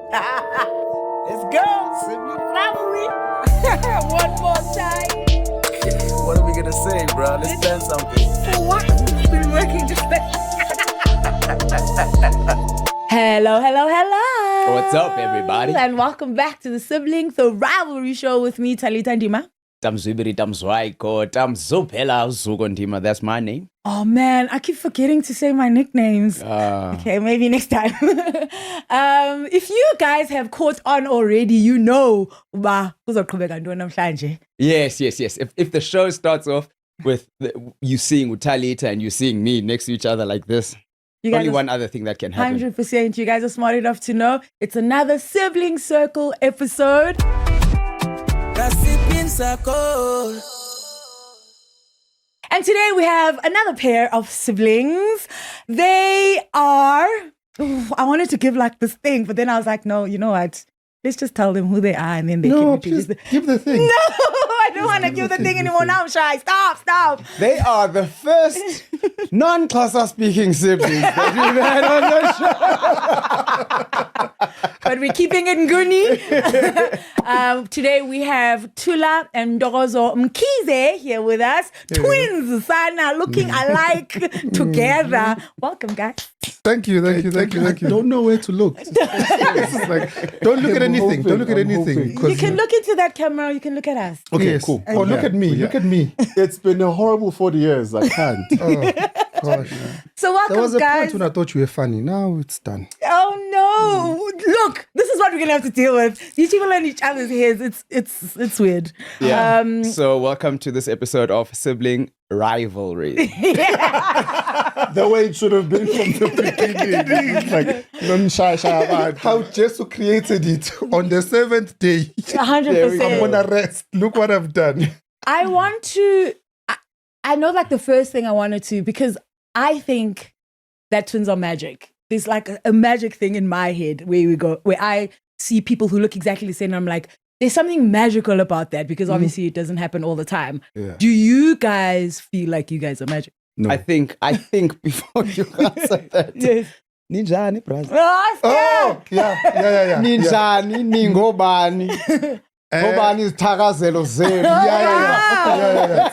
Let's go. Sibling rivalry. One more time. What are we gonna say, bro? Let's plan something. For what? It's been working just like. Hello. What's up, everybody? And welcome back to the Siblings, the Rivalry Show with me, Talita Ndima. Tamzwibiri, Tamzwaiko, Tamzopela, Zugondima. That's my name. Oh man, I keep forgetting to say my nicknames. Okay, maybe next time. If you guys have caught on already, you know Yes. If the show starts off with you seeing Utalita and you seeing me next to each other like this, you guys only one other thing that can happen. 100%. You guys are smart enough to know it's another Sibling Circle episode. The Sibling Circle. And today we have another pair of siblings. They are... I wanted to give like this thing, but then I was like, no, you know what? Let's just tell them who they are and then they can please give the thing. No, I don't want to give the thing anymore. Now I'm shy. Stop. They are the first non-Xhosa speaking siblings that we've had on the show. But we're keeping it Nguni. Today we have Tula and Ndogozo Mkhize here with us. Twins, Sana, looking alike together. Welcome, guys. Thank you. I don't know where to look. It's like, don't look at anything. Don't look at anything. You can look into that camera. You can look at us. Okay, Yes. cool. Oh, look at me. Look at me. It's been a horrible 40 years. I can't. Oh, gosh. So welcome, There was a guys. point when I thought you were funny. Now it's done. Oh no! Look, this is what we're gonna have to deal with. These people on each other's heads. It's weird. Yeah. So welcome to this episode of Sibling Rivalry. The way it should have been from the beginning. Like, How Jesus created it on the seventh day. 100%. I'm gonna rest. Look what I've done. I want to. I know, like the first thing I wanted to, because I think that twins are magic. There's like a magic thing in my head where I see people who look exactly the same. And I'm like, there's something magical about that because obviously it doesn't happen all the time. Yeah. Do you guys feel like you guys are magic? No. I think before you answer that, Yes. Ninjani, brother. Oh, yeah. Ninjani, ningobani. Ngobani izithakazelo zenu. Yeah.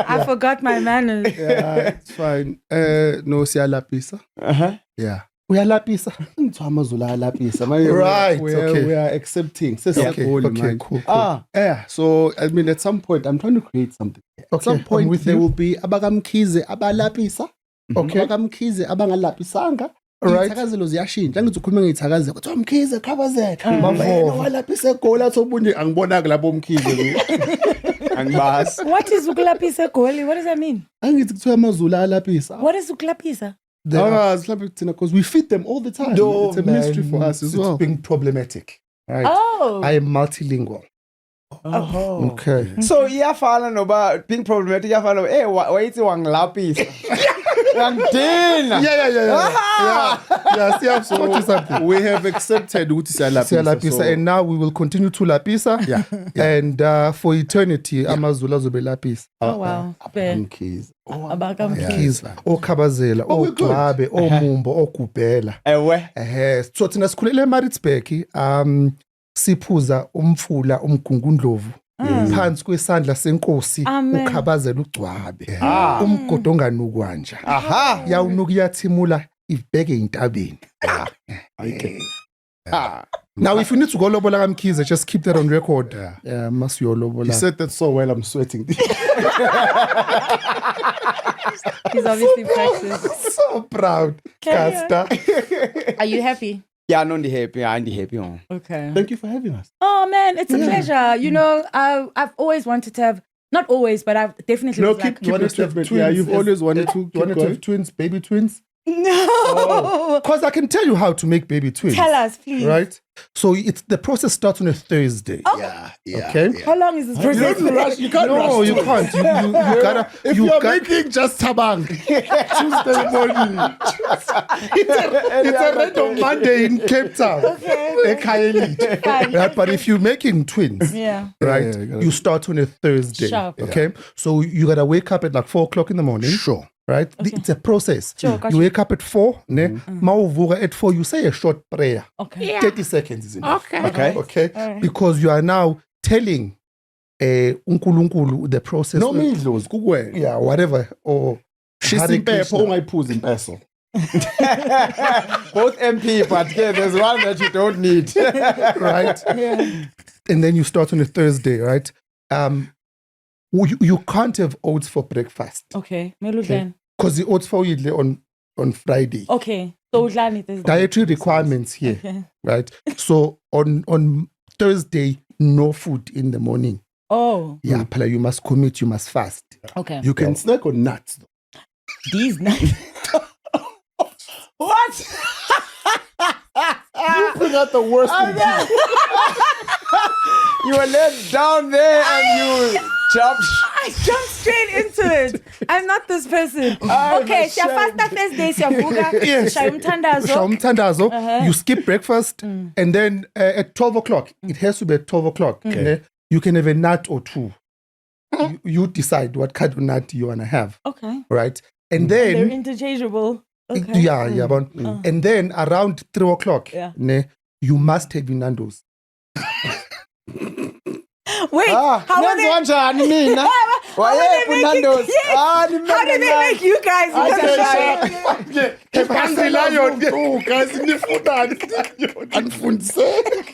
I forgot my manners. Yeah, it's fine. No, siyalapisa. Yeah. Uyalapisa. Right. Okay. We are accepting. Okay, cool. Yeah. So, I mean, at some point, I'm trying to create something. At some point, there will be abakamkhize abalapisa. Okay. Abakamkhize abangalapisanga. Right. Iy'thakazelo ziyashintsha ngithi ukhuluma ngey'thakazelo kuthiwa Mkhize khabazeka walapisa egoli athi obunye angibonaki lapho Mkhize Angibazi. What is ukulapisa goli? What does that mean? angithi kuthiwa amazulu ayalapisa What is ukulapisa? because we feed them all the time. It's a mystery for us as well. It's being problematic. Right. Oh. I am multilingual. Oh. Okay. So iyafana noba being problematic iyafana wayithi wangilapisa. Wangidina. Yeah, see, I've spotted something. We have accepted ukuthi siyalapisa. So, and now we will continue to lapisa. Yeah. And for eternity, Amazulu azobe lapisa. Oh wow. Fair. Mkhize. Keys, okhabazela, ogwabe, omumbo, ogubhela. Ewe. So thina sikhulele eMaritzburg, siphuza umfula umgungundlovu. Phansi kwesandla senkosi ukhabazela ugcwabe. Umgodo onganukwa nje. Aha. Yawunuka iyathimula ibheke intabeni. Now, if you need to go lobola kaMkhize, just keep that on record. Yeah, must you lobola. You said that so well, I'm sweating. He's obviously practiced. So proud. Casta. Are you happy? Yeah, no, I'm happy. Okay. Thank you for having us. Oh man, it's a pleasure. You know, I've always wanted to have, not always, but I've definitely was like, you wanted to have twins. Yeah, you've always wanted to. You wanted to have twins, baby twins? no. Because I can tell you how to make baby twins. Tell us, please. Right? So the process starts on a Thursday. Oh. Yeah. Okay? How long is this process? You can't rush. No, you can't. You gotta. If you're making just tabang, Tuesday morning. It's a random Monday in Cape Town. Okay. Fine. Right? But if you're making twins, Yeah. right, Yeah, you start on a Thursday. Sharp. Okay? So you gotta wake up at like 4:00 in the morning. Sure. right? It's a process. Sure, got You you. wake up at 4, ne? Mawuvuka at 4, you say a short prayer. Okay. 30 seconds is enough. Okay. Okay? Alright. Because you are now telling uNkulunkulu the process. noma idlozi kukwena Yeah, whatever. Or shisa Hare impepho Krishna. ungayiphuzi impeso Both MP, but yeah, there's one that you don't need. right? Yeah. And then you start on a Thursday, right? You can't have oats for breakfast Okay. Meludlan. because the oats for you on Friday. Okay. So udlani this. Dietary requirements here, Okay. right? So on Thursday, no food in the morning. Oh. Yeah, Pala, you must commit, you must fast. Okay. you can snack on nuts though. These nights. What? You bring out the worst in people. You were let down there and you jumped. I jumped straight into it. I'm not this person. Okay, siyafasta Thursday, siyavuka, Yes. shaya umthandazo. Shamtandazo, you skip breakfast, and then at 12 o'clock, it has to be at 12 o'clock. Okay. You can have a nut or two. You decide what kind of nut you want to have, Okay. right? And They're then, interchangeable. Okay. yeah, but, and then around 3 o'clock, Yeah. ne, you must have Nando's. Wait, how are they? Nando's mina. How Why did they make Nando's? it? Yes. How did they make you guys? Hungry lion. Oh, guys, nifunani anifundiseni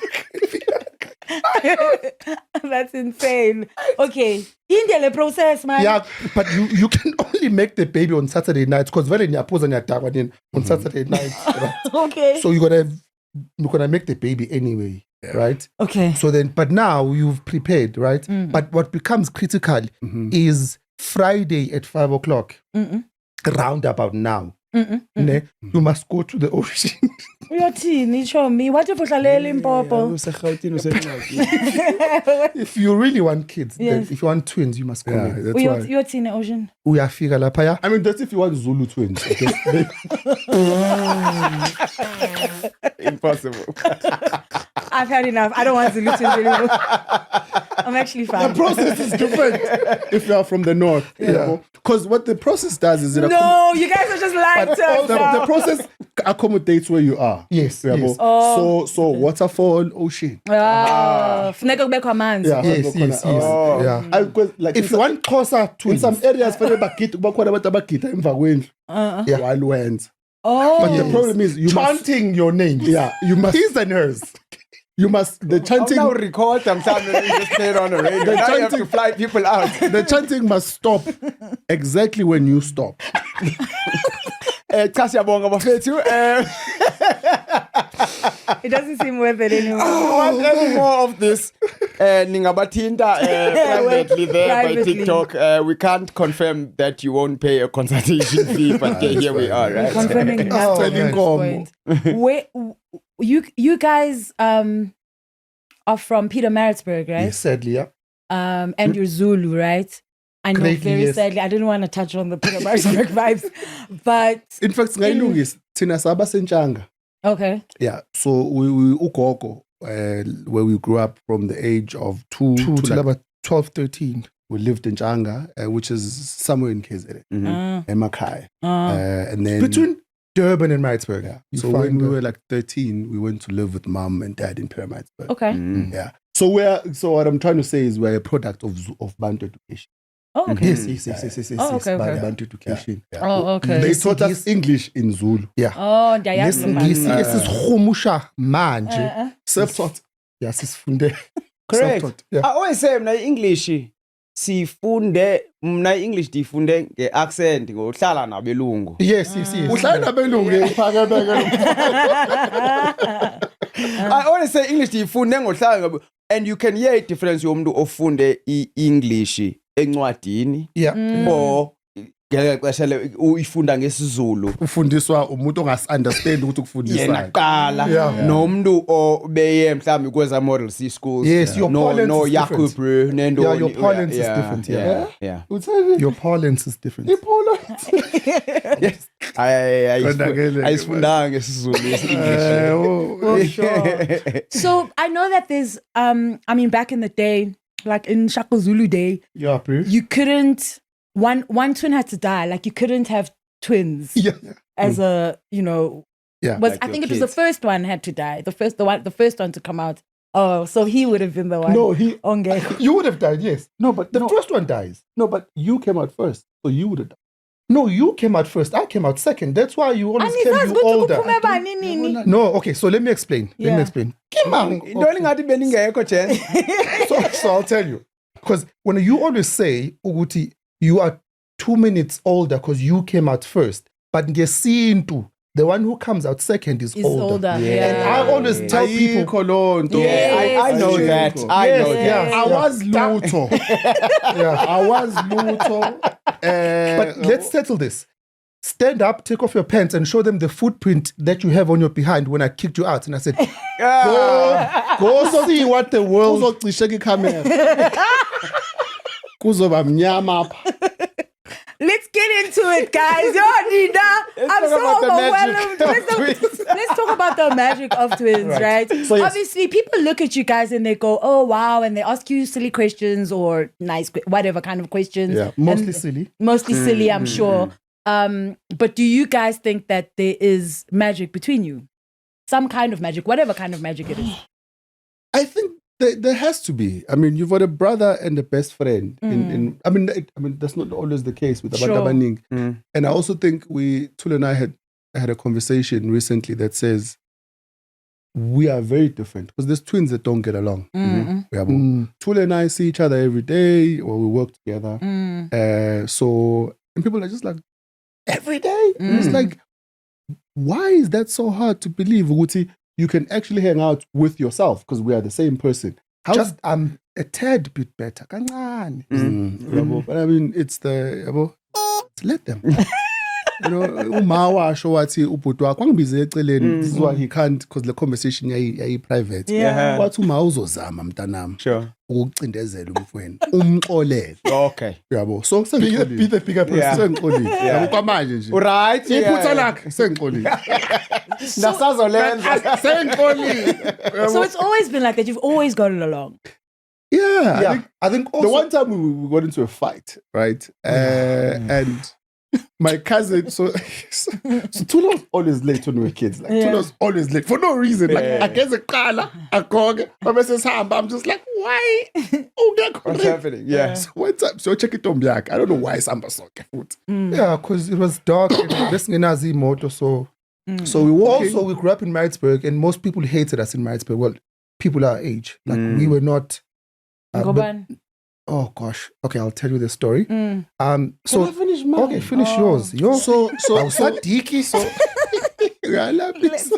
That's insane. Okay. Indele process, man. Yeah, but you can only make the baby on Saturday nights because very nyapoza nyatagwa on Saturday night. Right? Okay. So you're gonna make the baby anyway, right? Okay. So then, but now you've prepared, right? But what becomes critical is Friday at 5 o'clock, round about now. Ne, you must go to the ocean. Uyothini Chomi? What if udlalela Limpopo? If you really want kids, then Yes. if you want twins, you must come in. that's why Uyothini Ocean? Uyafika lapha ya. I mean that's if you want Zulu twins okay? Impossible. I've had enough. I don't want to listen anymore. I'm actually The fine. process is different if you are from the north. Because what the process does is it No, you guys are just lying to us the now. process accommodates where you are. Yes, Yeah, yes. so waterfall, ocean. Funeka kubekho amanzi. Yeah, Yes, yes, yes. Oh. Yeah. Because like If you want closer in twins, some areas fanele bagida kuba khona abantu abagida emva kwendlu Yeah. while wenza. Oh. But the problem is you must chanting your names. yeah, you must His and hers. you must the chanting Now record them time and just play it on the radio. Now you have to fly people out. the chanting must stop exactly when you stop. Cha siyabonga bafethu. It doesn't seem worth it anymore. Want any more of this? Ningabathinta privately there Privately. by TikTok. We can't confirm that you won't pay a consultation fee, but here we are, right? Confirming Oh, nothing nice. at this point. Wait, you guys are from Peter Maritzburg, right? Yes, sadly, yeah. And you're Zulu, right? I know Greatly, very yes. sadly. I didn't want to touch on the Peter Maritzburg vibes, but In fact, singayilungisa thina saba senchanga. okay. Yeah, so we ugogo where we grew up from the age of 2 2 to to like, about 12, 13. we lived in Changa, which is somewhere in KZN, Emakai. And then Between Durban and Maritzburg. yeah. You So when find we the- were like 13, we went to live with mom and dad in Pyramidsburg. Okay. Yeah. So what I'm trying to say is we're a product of Bantu education. Oh, okay. Yes, yes, yes, yes, yes, yes. Oh, yes. okay, But, okay. Bantu education. Yeah. Oh, okay. They Yes, taught it us is. English in Zulu. Yeah. Oh, ndiyayazi manje. Lesingisi esisihumusha manje. Self-taught. Yeah, sisifunde. Correct. Self-taught. Yeah. I always say mna English sifunde mna English ndifunde ngeaccent ngohlala nabelungu. Yes, yes, yes. Uhlala nabelungu phakebeke. I always say English ndifunde ngohlala and you can hear a difference yomuntu ofunde iEnglish encwadini Yeah. or ngeke xesha uyifunda ngesizulu Ufundiswa umuntu ongasunderstand ukuthi yena kufundiswa. kuqala Yeah. nomuntu obeye mhlawumbe kweza Model C schools Yes, your no parlance no is Jacob different. nendo Yeah, your parlance is different, yeah. yeah Your parlance is different. yes ayisifundanga ngesizulu English So I know that there's I mean back in the day, like in Shaka Zulu day, Yeah, bro. you couldn't one twin had to die. Like you couldn't have twins Yeah. as a, you know, Yeah. was Like I your think it was kids. the first one had to die. The first one to come out. Oh, so he would have been the one. No, he. Onge. You would have died, yes. No, but The first one dies. No, but you came out first, so you would have died. No, you came out first. I came out second. That's why you always came Anisazi you ukuthi older. kuphume bani nini? No, okay, so let me explain. Let Yeah. me explain. Kimang. Into engathi beningekho Jen. So I'll tell you. Because when you always say, Uguti, you are 2 minutes older because you came out first. But ngesintu, the one who comes out second is Is older. older. Yeah. Yeah. And I always tell people, Ayikho loo nto. Yes. I know Yes. that. I know Yes, that. yes. I was lutho. yeah. I was lutho. But let's settle this. Stand up, take off your pants, and show them the footprint that you have on your behind when I kicked you out. And I said, Go see what the world uzocisheka ikhamera. Kuzoba mnyama apha. Let's get into it, guys. Yo, Nina, I'm talk so about the overwhelmed. magic of Let's talk about the magic of twins, right? So, yes. Obviously, people look at you guys and they go, "Oh, wow," and they ask you silly questions or nice, whatever kind of questions. yeah, mostly And- silly. mostly silly, I'm sure. But do you guys think that there is magic between you? Some kind of magic, whatever kind of magic it is. I think there has to be. I mean, you've got a brother and a best friend. I mean, that's not always the case with Sure. Abantu Abaningi. And I also think Tula and I had a conversation recently that says we are very different because there's twins that don't get along. We have Tula and I see each other every day, or we work together. And people are just like, every day? And it's like, why is that so hard to believe, Uguti? You can actually hang out with yourself because we are the same person. Just I'm a tad bit better. Kancane. Yabo. But I mean, it's let them. You know, umawa asho wathi ubhuti wakho angibize eceleni. This is why he can't, because the conversation yayi private. Yeah. Wathi uma uzozama mntanami Sure. ukucindezela umfweni umxolele. Okay. Yabo. So Be the bigger person. Yeah. sengixolile. Yabo kwamanje nje. Right. Iphutha lakhe sengixolile. Nasazolenza. Sengixolile. So it's always been like that. You've always gotten along. Yeah. Yeah, I think also The one time we got into a fight, right? And my cousin, so Tula was always late when we were kids. Like Yeah. Tula was always late for no reason. Like Yeah. I guess a kala, a kog, I'm just like, why? Oh, What's happening? Yeah. So one time, so check it on black. I don't know why Samba so foot. yeah, because it was dark. This Ngenazi motor, so So we walk. also we grew up in Maritzburg, and most people hated us in Maritzburg. Well, people our age, like we were not. but- Ngoban. oh gosh, okay, I'll tell you the story. Can So I finish mine? okay, finish yours. Yours. So Sadiki. So yeah, I love this.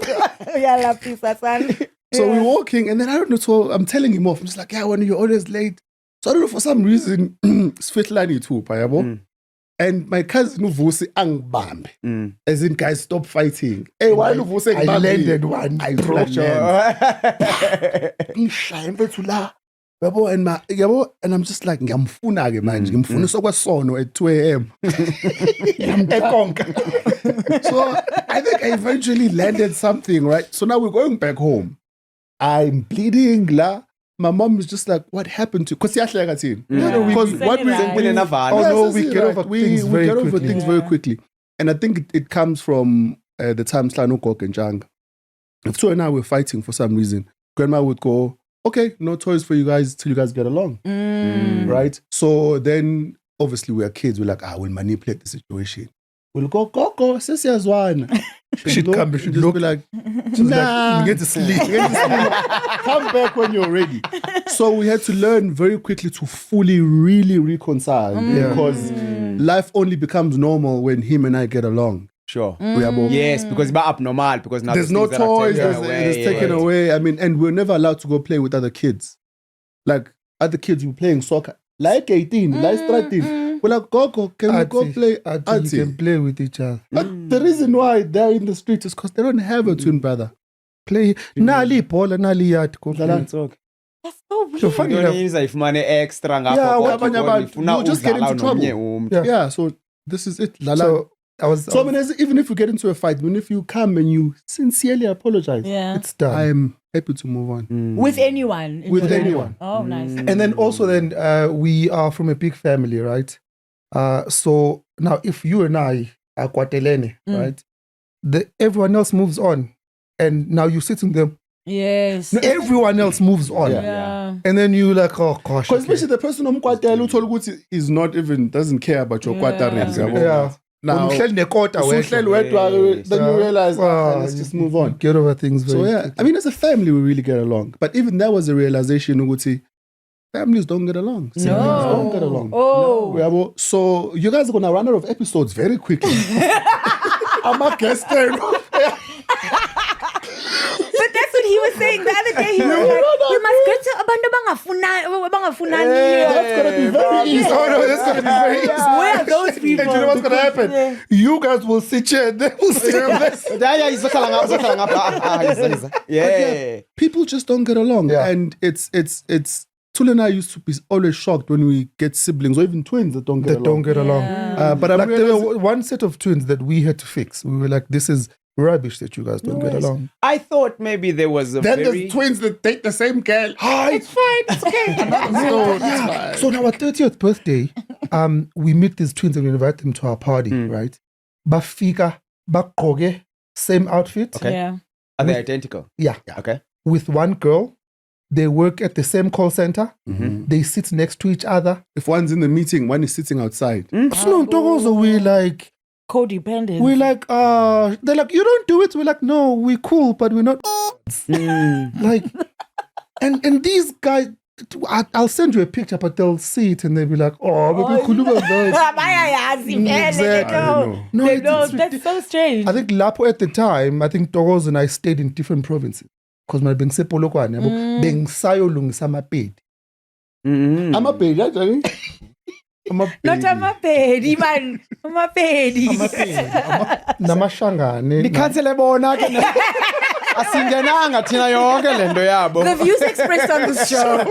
Yeah, la pizza, son. So we're walking, and then I don't know. So I'm telling him off. I'm just like, yeah, when you're always late. So I don't know, for some reason, Svetlana too, payabo. And my cousin Uvusi angbambe. As in, guys, stop fighting. Hey, why Uvusi I landed one. I dropped Yabo, and I'm just like, ngiyamfuna ke manje, ngimfuna sokwesono at 2 a.m. So I think I eventually landed something, right? So now we're going back home. I'm bleeding, la. My mom is just like, what happened to? Because what we Right. We didn't have Oh, Yes, no, that's we it, get right. over we things very get over quickly. things very quickly. And I think it comes from the time Slano Kok and Jang. If Tue and I were fighting for some reason, Grandma would go, okay, no toys for you guys till you guys get along. Right? So then, obviously, we are kids. We're like, we'll manipulate the situation. We'll go, sesiyazwana. She'd come, she'd just look be like, She's nah. like, get to sleep. Come back when you're ready. So we had to learn very quickly to fully, really reconcile because life only becomes normal when him and I get along. Sure. Yabo. Yes, because it's abnormal. Because now There's these no things that are toys. taken There's away, it is taken yeah. away. I mean, and we're never allowed to go play with other kids. Like other kids were playing soccer. Like 18, like 13. We're like, go, can we go play? You can play with each other. But the reason why they're in the street is because they don't have a twin brother. Play. Nali Paula, Nali Yat. Go play. That's okay. That's so weird. So funny enough. Uyoniza ifumane extra ngapho Yeah, kodwa abanye abantu, ifuna you just get udlala into trouble. nomnye umuntu. Yeah. Yeah, so this is it. Lala. So I was. So I mean, even if we get into a fight, even if you come and you sincerely apologize, Yeah. it's done. I'm happy to move on. With anyone. in With your life. anyone. Oh, nice. And then also, we are from a big family, right? So now if you and I are kwatelene, right? Everyone else moves on. And now you're sitting there. Yes. Everyone else moves on. Yeah. And then you like, oh gosh. Because especially the person omkwatela uthole ukuthi is not even doesn't care about your kwatering. Yeah. Now, Umhleli nekota wedwa. usuhleli wedwa, then you realize, let's just move on. Get over things very So yeah, quickly. I mean, as a family, we really get along. But even that was a realization, ukuthi, families don't get along. Siblings don't get along. Oh. So you guys are going to run out of episodes very quickly. I'm a guest there. But that's what he was saying the other day. He was like, we must get to abantu bangafunani. That's going to be very easy. Oh no, that's gonna be very easy. Where are those people? And you know what's gonna happen? Yeah. You guys will sit here and they will sit here. Yeah, izokhala ngapha. Yeah. People just don't get along. Yeah. And it's Tula and I used to be always shocked when we get siblings or even twins that don't get along. But I'm Like there realizing, were one set of twins that we had to fix. We were like, this is rubbish that you guys don't get along. I thought maybe there was a then very... there's twins that date the same girl. It's fine, it's okay. So on our 30th birthday, we meet these twins and we invite them to our party, right? Bafika, bakkoge, same outfit. Okay. Yeah. Are they identical? Yeah. Okay. With one girl. They work at the same call center. They sit next to each other. If one's in the meeting, one is sitting outside. So Ntokozo, we like, Codependent. they're like, you don't do it. We're like, no, we're cool, but we're not. Like, and these guys, I'll send you a picture, but they'll see it and they'll be like, oh, we're cool about that. No, They it's know. ridiculous. That's so strange. I think Lapo at the time, I think Togozo and I stayed in different provinces. Because my beng sepolokwane, beng sayo lungisa amapedi. I'm a baby, actually. Not amapedi, man. Amapedi. Namashangane. Nikhansele bona ke asingenanga thina yonke lento yabo. The views expressed on this show.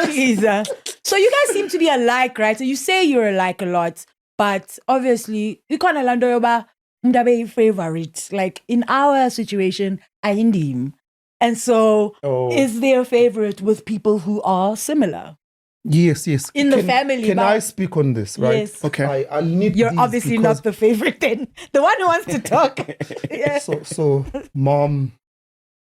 Jesus. So you guys seem to be alike, right? So you say you're alike a lot, but obviously you can't lando yoba mdabe favorite. Like in our situation, I him. And so is there a favorite with people who are similar? Yes. In the family, Can but- I speak on this, right? Yes. Okay. I'll need You're these obviously because- not the favorite then. The one who wants to talk. Yeah. So mom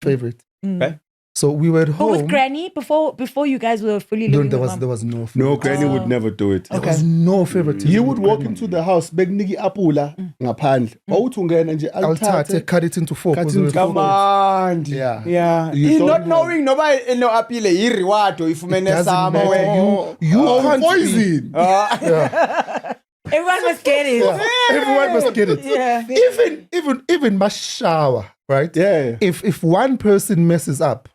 favorite. Okay. So we were at But home. with Granny, before you guys were fully No, living there with was mom. there was no No, favorite. Granny would never do it. There was no favorite. You would walk into the house, begniki apula ngaphandle. Awuthi ungena nje I'll alithathe. cut it into four. Cut 'cause into we were Come on. Yeah. Yeah. You He don't not know. knowing noba eno apile iriwato ifumene doesn't sama matter. we. You Oh, can't be- poison. Everyone must get it. Everyone must get it. Yeah. Even my shower, right? Yeah. If one person messes up,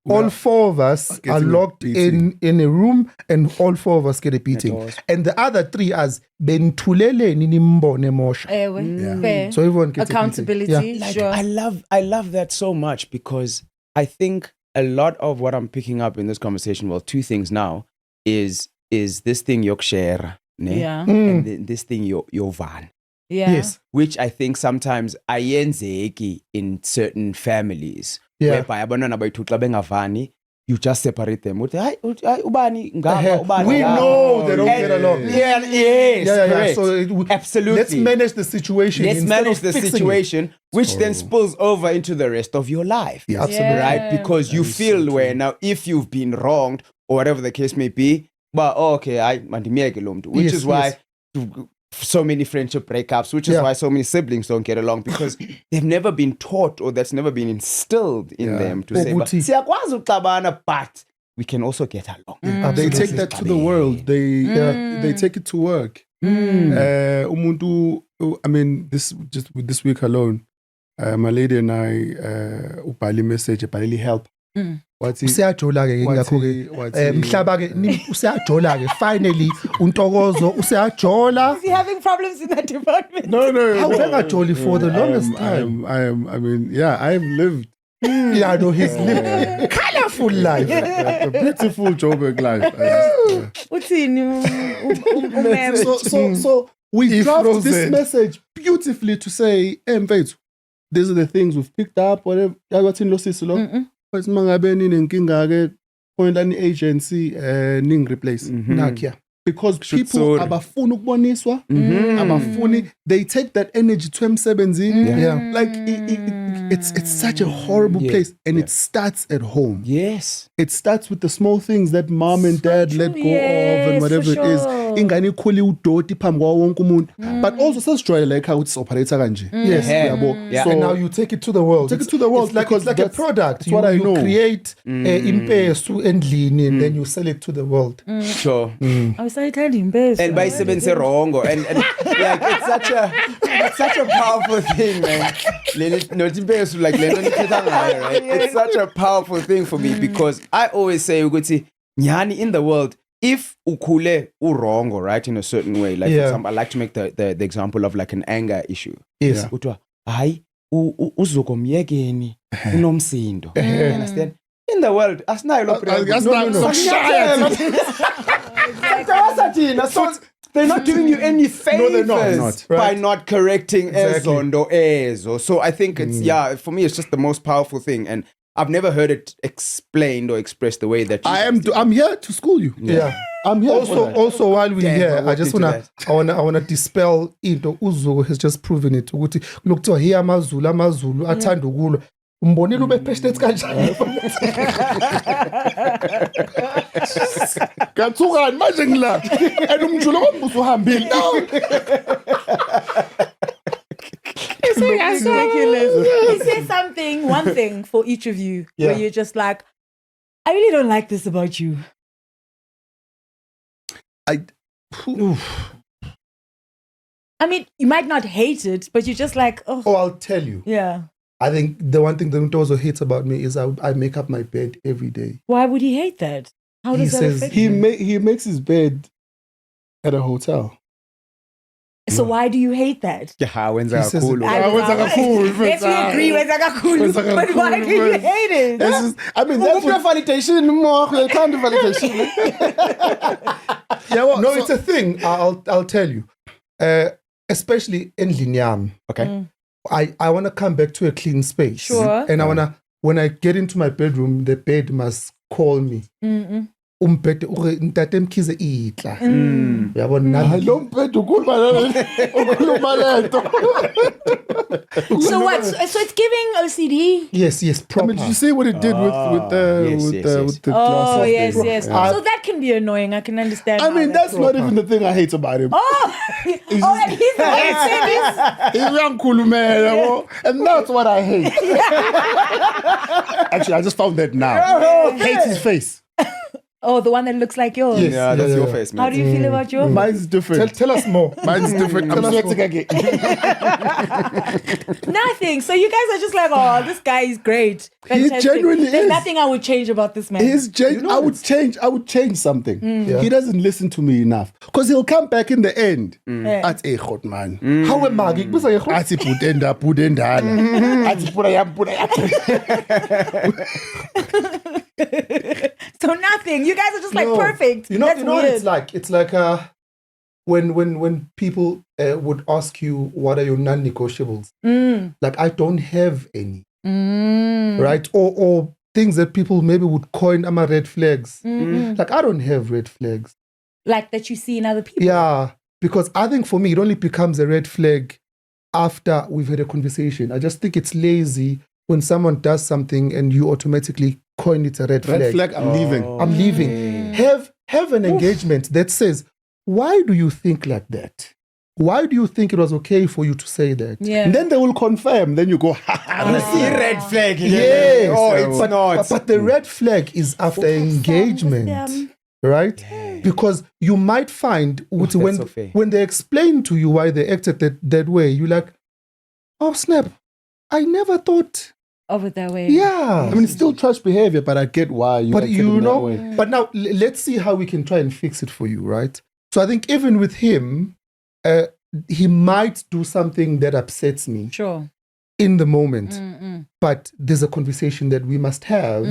all four of us Getting are a locked beating. in a room and all four of us get a beating. And the other three as bentulele nimbone mosha. Fair. So everyone gets Accountability. a beating. Yeah. Like, Sure. I love that so much because I think a lot of what I'm picking up in this conversation, well, two things now, is this thing yokshare, ne? Yeah. And this thing yovan. Yeah. Yes. Which I think sometimes ayenzeki in certain families. Yeah. Whereby abantwana bayithu xa bengavani, you just separate them. Uthi, hayi, ubani ngapha, ubani We ngapha." know they don't And- get along. Yeah, yes, Yeah. correct. So Absolutely. let's manage the situation. Let's instead manage of the fixing it. situation, which then spills over into the rest of your life. Yeah, absolutely. Right? Because you feel where now, if you've been wronged or whatever the case may be, but okay, which Yes, is why yes. so many friendship breakups, which is Yeah. why so many siblings don't get along because they've never been taught or that's never been instilled in them to say, Ukuthi- "Siyakwazi ukuxabana, but we can also get along." They Absolutely. take that to the world. They take it to work. Umuntu, I mean, this week alone, my lady and I, ubhali message, ubhali help. Wathi, Useyajola ke ngakho ke mhlaba ke useyajola ke finally uNtokozo useyajola. Is he having problems in that department? no. Awubengajoli for the longest time. I mean, yeah, I've lived Yeah, no, he's lived colorful life. a beautiful Joburg life. Uthini umem? So we He draft this frozen. message beautifully to say, mfethu, these are the things we've picked up, whatever. Yakwathini lo sisi lo. But mangabe ninenkinga ke point ani agency ning replace. Nakia. because people Shutsuri. abafuna ukuboniswa, abafuni, they take that energy to emsebenzini. Yeah. Like it's such a horrible place, and it starts at home. Yes. It starts with the small things that mom and dad let go of, and Yes, whatever for it is. sure. Ingane ikhuli udoti phambi kwawo wonke umuntu. But also sesijwayele like how it's operates kanje. Yes. Yabo. Yeah. So And now you take it to the world. Take it to the world It's like, because it's like a that's product. what I know. You create impesu endlini and then you sell it to the world. Sure. I was like, telling him, best. And by seven wrong, and like it's such a powerful thing, man. Like right? It's such a powerful thing for me because I always say, nyani in the world, if ukule wrong, right, in a certain way, like for example, I like to make the example of like an anger issue. Yes. Utwa, hayi uzokomyekeni unomsindo. You understand? In the world, asinayo lo So they're not doing you any favors not. by not correcting Exactly. ezondo ezo. So I think it's for me it's just the most powerful thing, and I've never heard it explained or expressed the way that you I'm here to school you. Yeah. I'm here. for that. Also, while we're Yeah, here, I I walked just into wanna dispel into Uzo has just proven it. Ukuthi look to here amazulu athanda ukulwa. Umbonile ube passionate kanjani? Kathukani manje ngila. And umjulo wombuso uhambile. It's ridiculous. He says something, one thing for each of you, where you're just like, I really don't like this about you. I mean, you might not hate it, but you're just like, oh, I'll tell you. yeah. I think the one thing that Ntozo hates about me is I make up my bed every day. Why would he hate that? How He does that says affect He you? he makes his bed at a hotel. So why do you hate that? He says it. I wenza kakhulu, Let's agree, wenza kakhulu. Wenza But why do you kakhulu, hate it? This is, I mean, that's what validation more. I can't do validation. Yeah, well, No, so- it's a thing. I'll tell you. Especially in Linyam. Okay. I want to come back to a clean space. Sure. And when I get into my bedroom, the bed must call me. Umbhede ntate Mkhize itla. Yabo nami. lo mphetho ukhuluma lento. So what? So it's giving OCD? Yes, I proper. mean, did you see what it did with the glass? Oh, of yes, the- yes. Yeah. So that can be annoying. I can understand. I how mean, that's not proper. even the thing I hate about him. Oh, and he's the one saying this. He's uyangikhulumela, yabo. And that's what I hate. Actually, I just found that now. Hates his face. Oh, the one that looks like yours. Yes. Yeah, that's Yeah, your yeah. face, man. How do you feel about yours? Mine's different. Tell us more. Mine's different. I'm sweating again. Nothing. So you guys are just like, oh, this guy is great. Fantastic. genuinely There's is. nothing I would change about this man. I would change something. He doesn't listen to me enough. Because he'll come back in the end. Yeah. At a hot man. How am I? Athi putenda putendala. Athi pura yam. So nothing. You guys are just like No. perfect. You know, That's you know what weird. it's like? It's like when people would ask you what are your non-negotiables. Like I don't have any, right? Or things that people maybe would coin ama red flags. Like I don't have red flags. Like that you see in other people. Yeah, because I think for me it only becomes a red flag after we've had a conversation. I just think it's lazy when someone does something and you automatically coin it a red flag. Red flag, I'm leaving. I'm leaving. Have an engagement that says, why do you think like that? Why do you think it was okay for you to say that? Yeah. And then they will confirm. Then you go, You see red flag. Yes. Oh, it's but, not. But the red flag is after engagement, right? Because you might find that's so fair. when they explain to you why they acted that way, you're like, oh snap, I never thought. Of it that way. Yeah. I mean, it's still trash behavior, but I get why you But acted you in that know, way. but now let's see how we can try and fix it for you, right? So I think even with him, he might do something that upsets me Sure. in the moment, but there's a conversation that we must have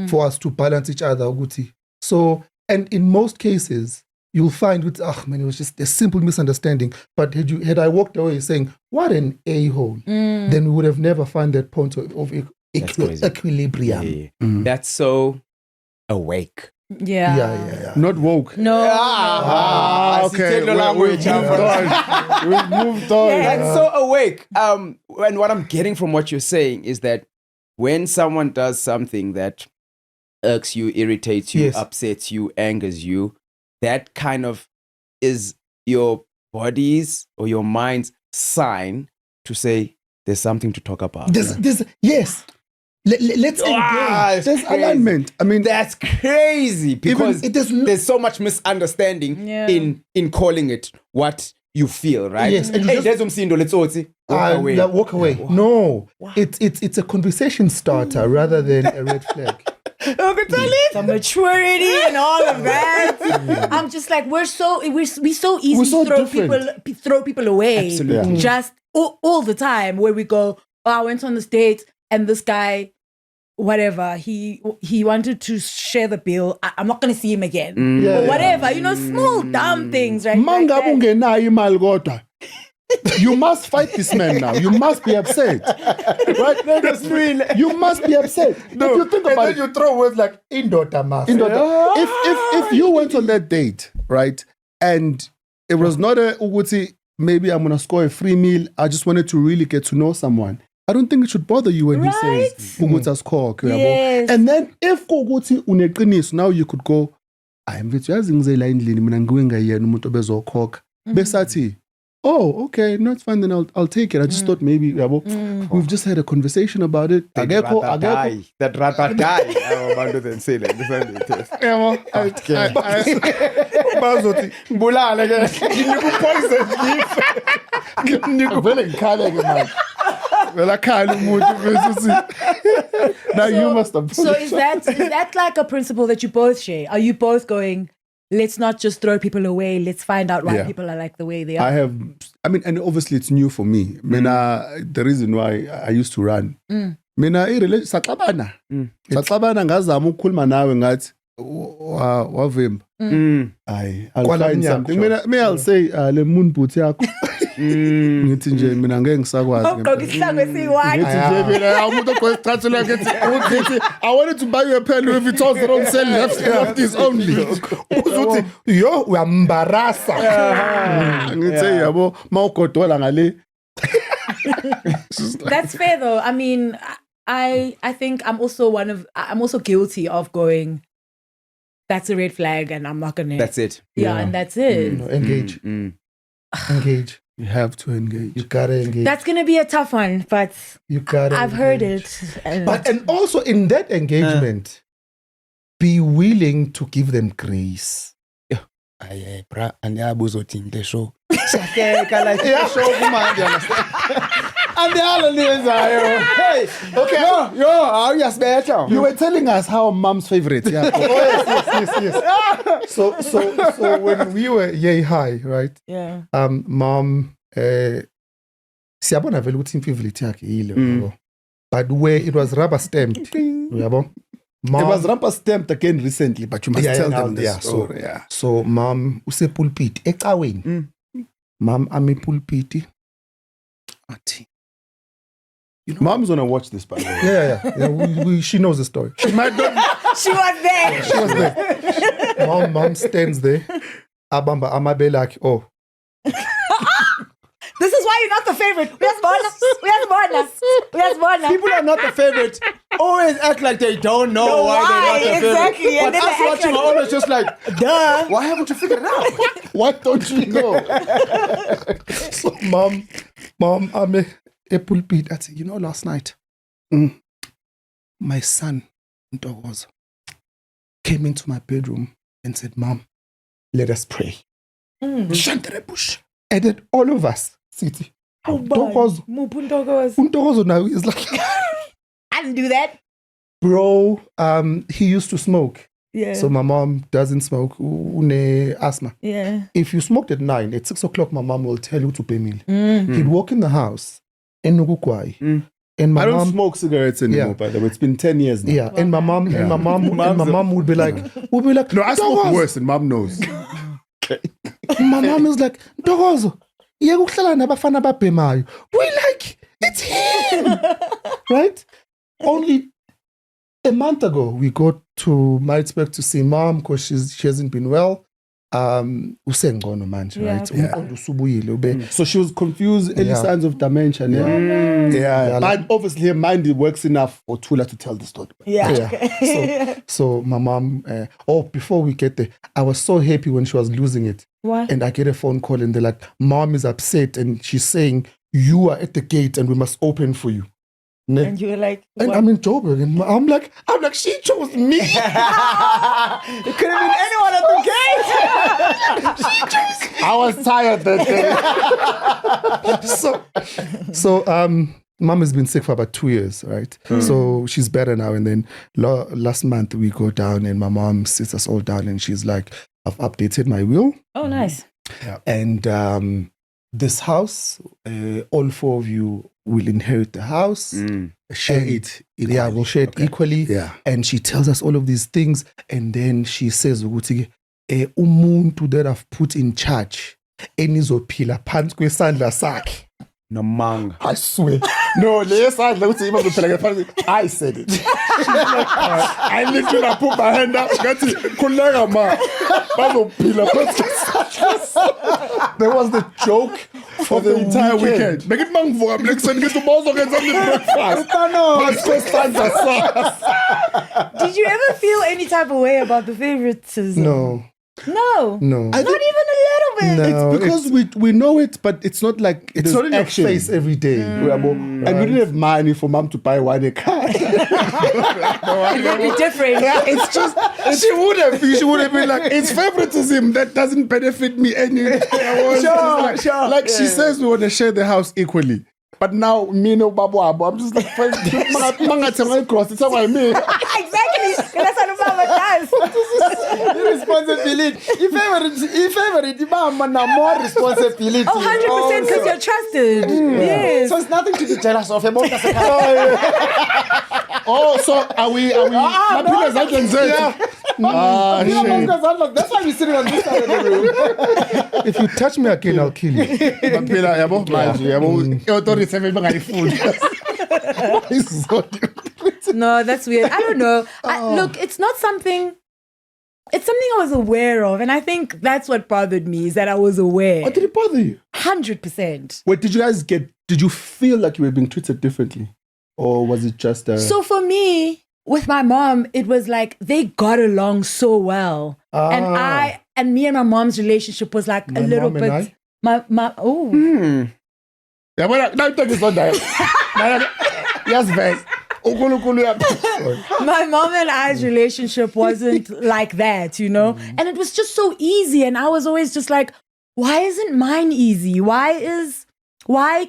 for us to balance each other, Guti. So, and in most cases, you'll find with man, it was just a simple misunderstanding. But had I walked away saying, "What an a-hole," then we would have never found that point of That's crazy. equilibrium. Yeah. That's so awake. Yeah. Not woke. No. Okay. Asithetho language, We've moved on. That's so awake. And what I'm getting from what you're saying is that when someone does something that irks you, irritates you, Yes. upsets you, angers you, that kind of is your body's or your mind's sign to say there's something to talk about. Yes. Let's engage. It's There's crazy. alignment. I mean, That's crazy because it does not- there's so much misunderstanding Yeah. in calling it what you feel, right? Yes, and you Hey, just- there's umsindo, let's walk away. Like, walk away. No, it's a conversation starter rather than a red flag. The maturity and all of that. I'm just like, we're so easy We're so to different. throw people away. Absolutely. Yeah. Just all the time where we go, oh, I went on the date and this guy, whatever, he wanted to share the bill. I'm not going to see him again. Yeah, Or yeah. whatever, small dumb things, right? Like Manga that. ungenayo imali kodwa. You must fight this man now. You must be upset. Right? You must be upset. If you think about it, you throw words like indota mas. if you went on that date, right, and it was not a uguti, maybe I'm gonna score a free meal. I just wanted to really get to know someone. I don't think it should bother you when he says uguti score. Yes. And then if uguti uneqiniso, now you could go. I'm with you. Ngizela endlini mina ngiwenga yena umuntu obezokhokha. Besathi, oh, okay, no, it's fine. Then I'll take it. I just thought maybe we've just had a conversation about it. That rata guy. I'm about to say that. This one it is. Bazothi, Bulala ke. Vele ngikhaleke manje. Vele akhala umuntu bese now you must have. So is that like a principle that you both share? Are you both going, let's not just throw people away, let's find out why Yeah. people are like the way they are? I mean, and obviously it's new for me. Mina, the reason why I used to run. Mina saxabana. Saxabana ngazama ukukhuluma nawe ngathi wavimba. I'll Kwala find mnyango, something. sure. Mina I'll say le moon boot yakho. Ngithi nje mina ngeke ngisakwazi. Ugqoka isihlangu esiyi-white. Ngithi nje mina umuntu ogqoka isicathulo ngithi I wanted to buy you a pen Louis Vuitton don't sell lefties only. uzothi, yo, uyambarasa. Ngithi yabo mawugodola ngale. That's fair though. I mean, I think I'm also guilty of going, that's a red flag and I'm not gonna. That's it. Yeah, and that's it. No, engage. Engage. You have to engage. You gotta engage. That's gonna be a tough one, but You gotta I've heard engage. it. And And also in that engagement, be willing to give them grace. Aye, bra, andiyabuza uthi le show. Siyahleka like show kumanje understand. Andiyalo niyenzayo. Hey, okay. Yo, awuyasibetha. You were telling us how mom's favorite. Yeah. Yes. So when we were yay high, right? yeah. Mom, siyabona vele ukuthi imfavorite yakhe yile, yabo. But where it was rubber stamped, yabo. Mom, It was rubber stamped again recently, but you must tell them this yeah, story. Yeah. So mom use pulpit ecaweni. Mom ame pulpit. Athi. Mom's gonna watch this, by the way. Yeah. She knows the story. She was there. She was there. Mom stands there. Abamba amabe like, oh. This is why you're not the favorite. We have bonus. People are not the favorite. Always act like they don't know why they're not the exactly. favorite. And But then us they act watching like- are always just like, Duh. why haven't you figured it out? What don't you know? So mom ame a pulpit. I said, last night, my son, Ntokozo, came into my bedroom and said, Mom, let us pray. Shantarebush. And then all of us, City. Ntokozo. Ntokozo now is like, I didn't do that. bro, he used to smoke. Yeah. So my mom doesn't smoke. Une asthma. yeah. If you smoked at 9, at 6 o'clock, my mom will tell you to pay meal. He'd walk in the house, and my I don't mom, smoke cigarettes anymore, Yeah. by the way. It's been 10 years now. yeah, and my mom, would be like, No, I smoke Ntokozo. worse, and mom knows. My mom is like, Ntokozo, yeke ukuhlala nabafana ababhemayo. We like, it's him, right? Only a month ago, we got to Maritzburg to see mom because she hasn't been well. Usengcono manje, Yeah, right? okay. Umqondo usubuyile, ube. So she was confused, early Yeah. signs of dementia. Yeah. But obviously her mind works enough for Tula to tell the story. Yeah. Yeah. Okay. So my mom, before we get there, I was so happy when she was losing it. What? And I get a phone call and they're like, mom is upset and she's saying, you are at the gate and we must open for you. And you were like, And what? I'm in Joburg and I'm like, she chose me. It could have been anyone at the gate. I was tired that day. so mom has been sick for about 2 years, right? So she's better now. And then last month we go down and my mom sits us all down and she's like, I've updated my will. Oh, nice. And this house, all 4 of you will inherit the house. Share And- it. Yeah, we'll share it equally. Yeah. And she tells us all of these things. And then she says, ukuthi, umuntu that I've put in charge, enizophila phansi kwesandla sakhe. No manga. I swear. No, I said it. I literally put my hand up. There was the joke for the entire weekend. Make it man for next and get to breakfast. Did you ever feel any type of way about the favoritism? No. No. No. Not even a little bit. No. It's because we know it, but it's not like It's not in your face every day. And we didn't have money for mom to buy one a car. It would be different. It's just She would have been like, it's favoritism that doesn't benefit me any. Sure. Like she says we want to share the house equally. But now, me no babu abu. I'm just like, cross. It's how I mean. exactly. That's what Mama does. Responsibility. If favorite, more responsibility. Oh, 100% because you're trusted. Yes. So it's nothing to be jealous of. Oh, so are we? My pillars I can say. Shit. That's why we're sitting on this side of the room. If you touch me again, I'll kill you. No, that's weird. I don't know. Look, it's not something. It's something I was aware of, and I think that's what bothered me is that I was aware. What did it bother you? 100%. Wait, did you feel like you were being treated differently? Or was it just So for me, with my mom, it was like they got along so well, and me and my mom's relationship was like a little mom and bit. My oh. Yeah, well, now talk is not that. Yes, Vance. My mom and I's relationship wasn't like that, you know? And it was just so easy. And I was always just like, why isn't mine easy? Why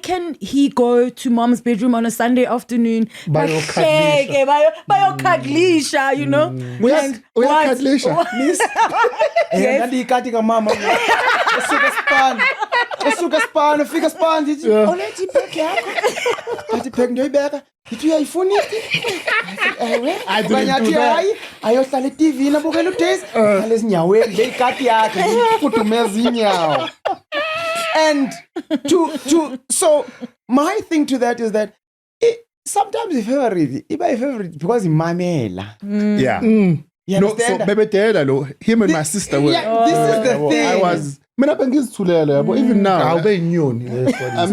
can he go to mom's bedroom on a Sunday afternoon? Bayokadlisha. Bayokadlisha, you know? And what- Miss? Yes. Ndandiyikati kamama. Esuka span, ufika span. Olethi ibheg yakho. Athi ibheg ndoyibeka. Ithi uyayifuna ithi? Ewe. Abanye athi hayi, ayohlala eTV nabukela uDays. Hlala ezinyaweni le ikati yakhe ifudumeza inyawo. And so my thing to that is that sometimes a favorite because imamela. Yeah. You No, so understand? baby Dela, him and my sister were. Yeah, this is the thing. I was. But even now, I'll be new. That's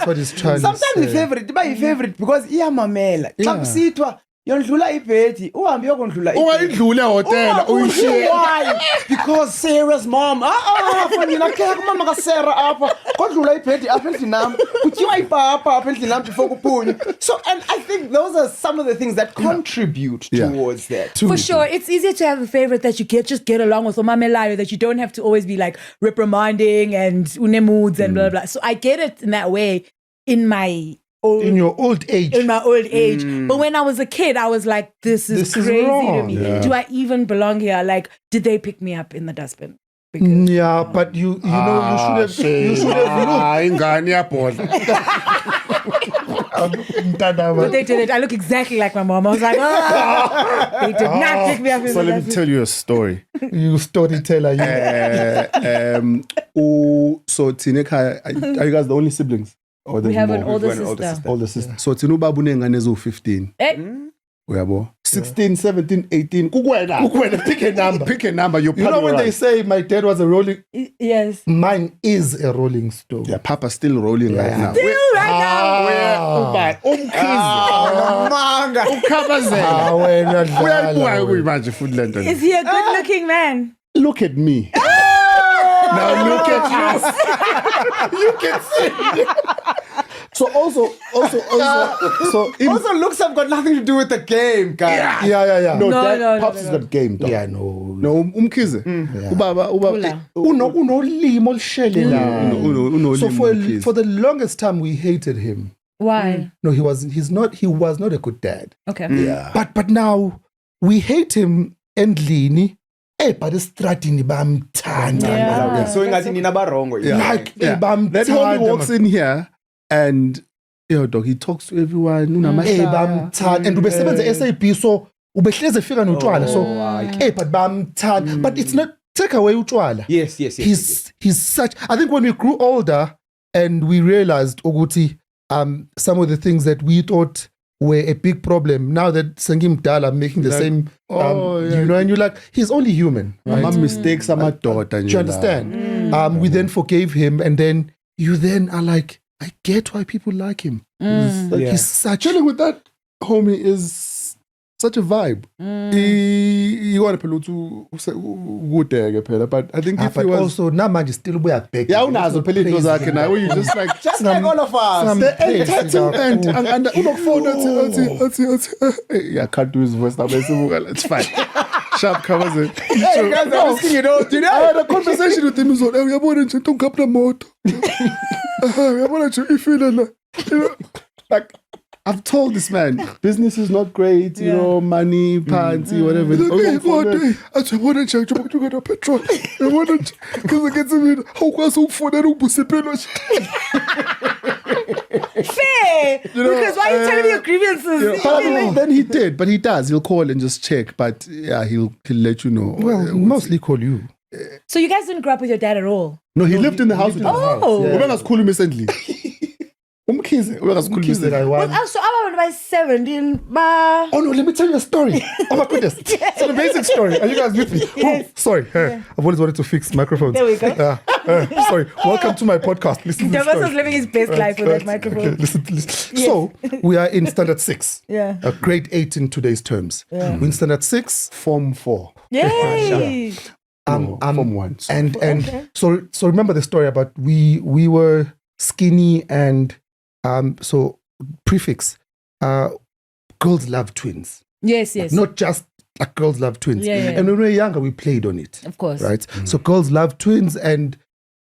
what he's trying Sometimes to the say. favorite, iba favorite because iyamamela. Xa kusithwa yondlula ibhedi, uhambe uyokondlula ibhedi. Ungayidlule hotela, uyishiye. Why? Because Sarah's mom. Fanina kaya kumama ka Sarah apha. Kodlula ibhedi apha endlini nami. Kutyiwa ipapa apha endlini nami before kuphunywe. So, and I think those are some of the things that contribute towards that. For sure, it's easier to have a favorite that you just get along with, or mamelayo, that you don't have to always be like reprimanding and unemuds and blah, blah, blah. So I get it in that way in my your old age. In my old age. But when I was a kid, I was like, this is crazy to wrong. me. Yeah. Do I even belong here? Like, did they pick me up in the dustbin? Because Yeah, but you know, you should have looked. but they did it. I look exactly like my mom. I was like, they did not pick me up in So the let me dustbin. tell you a story. You storyteller, you. So Tineka, are you guys the only siblings? Or We have an older sister. Older sister. So Tinu babu nengane zo 15. Eh? Uyabo. 16, 17, 18. Kukwena. Pick a number. Pick a number. You know when they say my dad was a rolling, Yes. mine is a rolling stone. Yeah, Papa's still rolling right now. Still right now. Manga. Ukhabazela. Wena Manje futhi lento. Is he a good-looking man? Look at me. now look at you. You can see. So also, Also, looks have got nothing to do with the game, guys. yeah. No, No, Pops is got game, dog. Yeah, no. No, Umkhize. Ubaba. Unolimo olushele So Umkhize. for the longest time we hated him. Why? No, he was not a good dad. Okay. Yeah. But now we hate him endlini. But estradini bamthanda. Yeah. So ingathi nina barongo. Like Yeah. bamthanda. That homie walks in here and dog, he talks to everyone. Bamthanda. And ubesebenza SAP so ubehleze fika notshwala so but bamthanda. But it's not take away utshwala. Yes. He's such. I think when we grew older and we realized ukuthi some of the things that we thought were a big problem, now that Sangim Dala making the same you know, and you're like, he's only human, right? My mistakes are my daughter. Do you understand? We then forgave him, and then you then are like, I get why people like him. He's such. Chilling with that homie is such a vibe. He want to good phela, but I think if but he was also namanje still we are back. yeah, unazo phela into zakhe naye where you just like Just like all of us. the entitlement and unokufona athi I can't do his voice now, but it's fine. Sharp covers it. Hey, guys, I'm asking you, today. I had a conversation with him. He's like, uyabona nje ntongapna moto. Uyabona nje ifile la. You know, like I've told this man, business is not great, you know, money, panty, whatever. Okay, I want to check to get a petrol. I want to because I get to me. How was it for that? Fair. Because why are you telling me your grievances? Then he did, but he does. He'll call and just check. But yeah, he'll let you know. Well, mostly call you. So you guys didn't grow up with your dad at all? No, he lived in the house with us. Oh. Ubenga school recently. Umkhize, ubenga school recently. Well, so I was by 17. But Oh no, let me tell you a story. Oh my goodness. So the basic story. Are you guys with me? Yes. Oh, sorry. I've always wanted to fix microphones. There we go. Sorry. Welcome to my podcast. Listen to the Douglas story. was living his best life with that microphone. Okay, listen. So we are in standard 6. Yeah. Grade 8 in today's terms. We're in standard 6, form 4. Yay. Form 1. And so remember the story about we were skinny and so prefix girls love twins. Yes. Not just like girls love twins. Yeah. And when we were younger, we played on it. Of course. Right? So girls love twins and,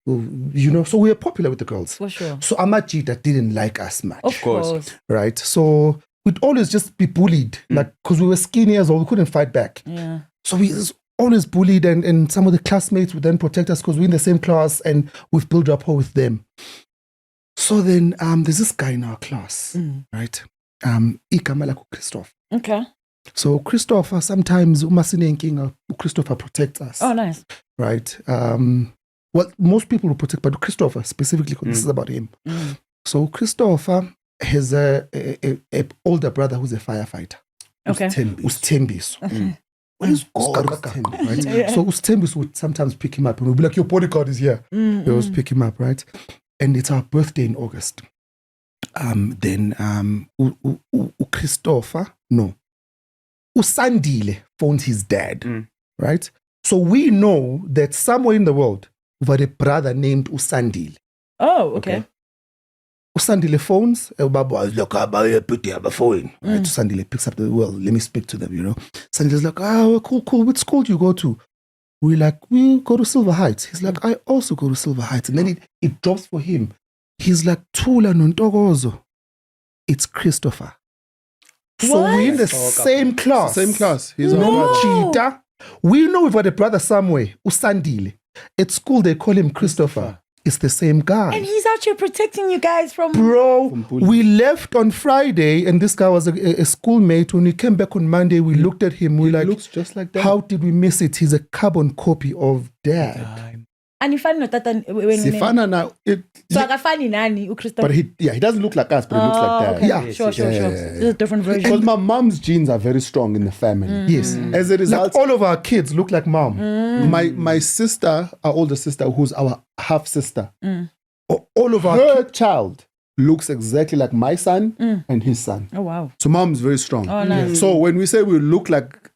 you know, so we were popular with the girls. For sure. So Amajita didn't like us much. Of course. Right? So we'd always just be bullied, like, because we were skinny as well, we couldn't fight back. Yeah. So we was always bullied and some of the classmates would then protect us because we're in the same class and we've built rapport with them. So then there's this guy in our class, right? Igama lakho Christopher. Okay. So Christopher, sometimes Christopher protects us. Oh, nice. Right? Well, most people will protect, but Christopher specifically, because this is about him. So Christopher has a older brother who's a firefighter. Okay. Ustembiso. Where's Ustembiso, right? So Ustembiso would sometimes pick him up and we'd be like, your bodyguard is here. They always pick him up, right? And it's our birthday in August. Then Christopher, no. Usandile phones his dad, right? So we know that somewhere in the world, we've had a brother named Usandile. Oh, okay. Usandile phones, look, I put you on the phone. Right? Usandile picks up the, well, let me speak to them, you know. Usandile's like, cool. Which school do you go to? We're like, we go to Silver Heights. He's like, I also go to Silver Heights. And then it drops for him. He's like, Tula Nontogozo. It's Christopher. So we're in the same class. Same class. He's No cheater. We know we've got a brother somewhere, Usandile. At school, they call him Christopher. It's the same guy. And he's out here protecting you guys from... Bro, we left on Friday and this guy was a schoolmate. When we came back on Monday, we looked at him. We like, looks just like that. how did we miss it? He's a carbon copy of Dad. Anifani no tata when Sifana now. So akafani nani But he doesn't look like us, but he looks like that. Okay. Yeah. Sure. This is a different version. Because my mom's genes are very strong in the family. Yes. As a result, Like all of our kids look like mom. my sister, our older sister, who's our half sister, All of our her child looks exactly like my son and his son. Oh wow. So mom's very strong. Oh nice. So when we say we look like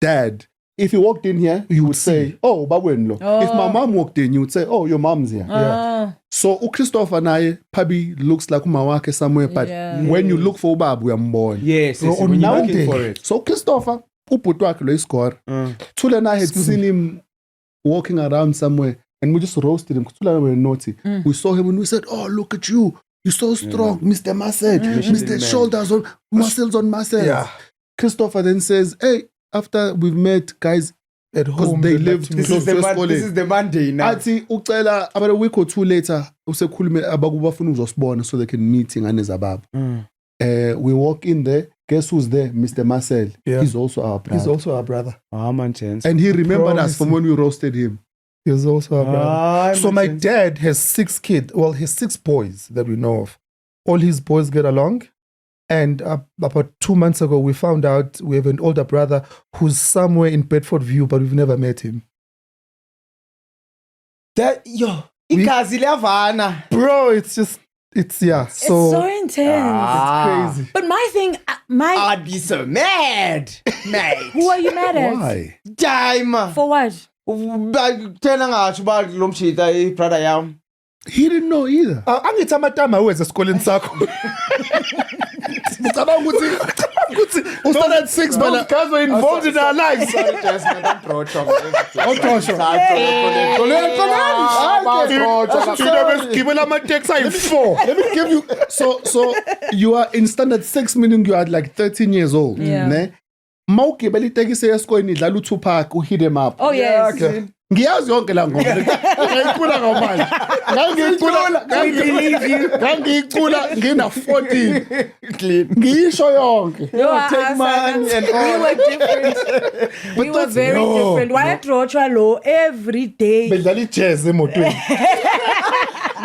dad, if you walked in here, you would say, "Oh, Bawenlo." If my mom walked in, you would say, "Oh, your mom's here." So Christopher and I, Pabi looks like Umawake somewhere, but when you look for Ubab, we are born. Yes, So when you're now looking they- for it. So Christopher, Uputwak score. Tula and I had seen him walking around somewhere, and we just roasted him. Tula and I were naughty. We saw him and we said, "Oh, look at you! You're so strong, Mr. Muscle, Mr. Shoulders on muscles on muscles." Yeah. Christopher then says, "Hey, after we've met, guys, At because home, they like lived to- This close is to the a Mon- school. this is the Monday now. Athi ucela about a week or two later, usekhulume abakubafuna uzosibona so they can meet ingane zababo. We walk in there. Guess who's there? Mr. Marcel. Yeah. He's also our brother. He's also our brother. man, chance. And he remembered us Promise from me. when we roasted him. He's also our brother. So my chance. dad has 6 kids. Well, he has 6 boys that we know of. All his boys get along. And about 2 months ago, we found out we have an older brother who's somewhere in Bedford View, but we've never met him. Igazi liyavana. Bro, it's so It's so intense. crazy. But my thing, I'd be so mad, mate. who are you mad at? Why? Time. For what? Tena ngasho uba lo mshita ibrother yam. He didn't know either. Angithi amatama wenza esikoleni sakho. Ucabanga ukuthi Started at 6, those but guys were involved in our lives. Sorry, Jasmine, don't throw trouble. Gibela amateksi ayi-4. let me give you. So you are in standard 6, meaning you are like 13 years old. Yeah. Ne? Mawugibela itekisi esikoleni idlala u-Tupac, hit him up. Oh yes. Ngiyazi yonke la ngoma. Ngiyicula ngomanje. Ngangiyicula ngina 14. Clean. Ngiyisho yonke. No, take money and we were different. we were very different. Why draw low every day? Bedlala ijazz emotweni.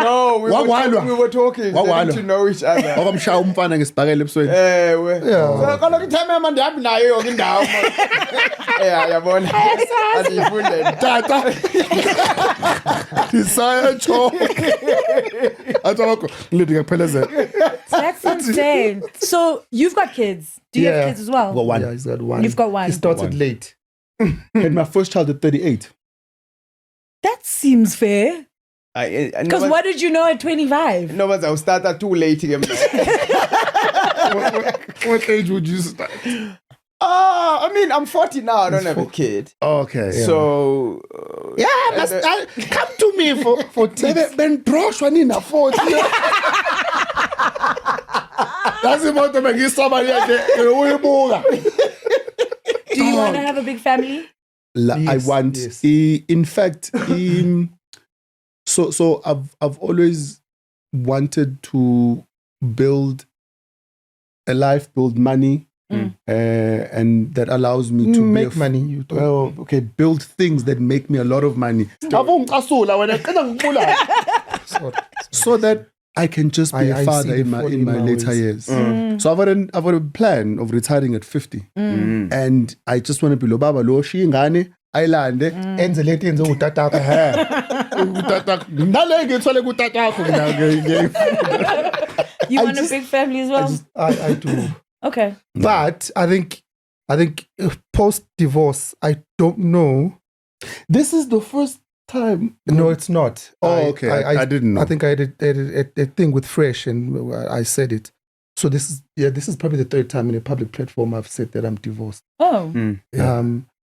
No, we Wawalwa. were talking, Wawalwa. getting to know each other. Wakamshaya umfana ngesibhakela ebusweni. Ewe. Yeah. So kaloku itime yami ndihambi nayo yonke indawo. Yeah, yabona. Andiyifunde. Tata. Ndisayatsho. Athi wakho ngilinde ngiyaphelezela. That's insane. So you've got kids. Do you have kids as well? Got one. Yeah, he's got one. You've got one. He started One. late. Had my first child at 38. That seems fair. Because what did you know at 25? No, but I'll start at too late. What age would you start? I mean, I'm 40 now. I don't have a kid. Okay. So, Come to me for tips. Ben Broshwa nina 40. That's about to make somebody uyibuka. Do you want to have a big family? I want. yes. In fact, so I've always wanted to build a life, build money, and that allows me to Make money. You don't. Well, okay, build things that make me a lot of money, so that I can just be I a father see in my my later ways. years. So I've got a plan of retiring at 50, and I just want to be lo baba lo shingane ayilande. Enze lento yenze utatakho. You want a big family as well? I do. Okay. But I think post divorce, I don't know. This is the first time. No, it's not. Oh, okay. I didn't know. I think I did a thing with Fresh, and I said it. So this is probably the 3rd time in a public platform I've said that I'm divorced. Oh.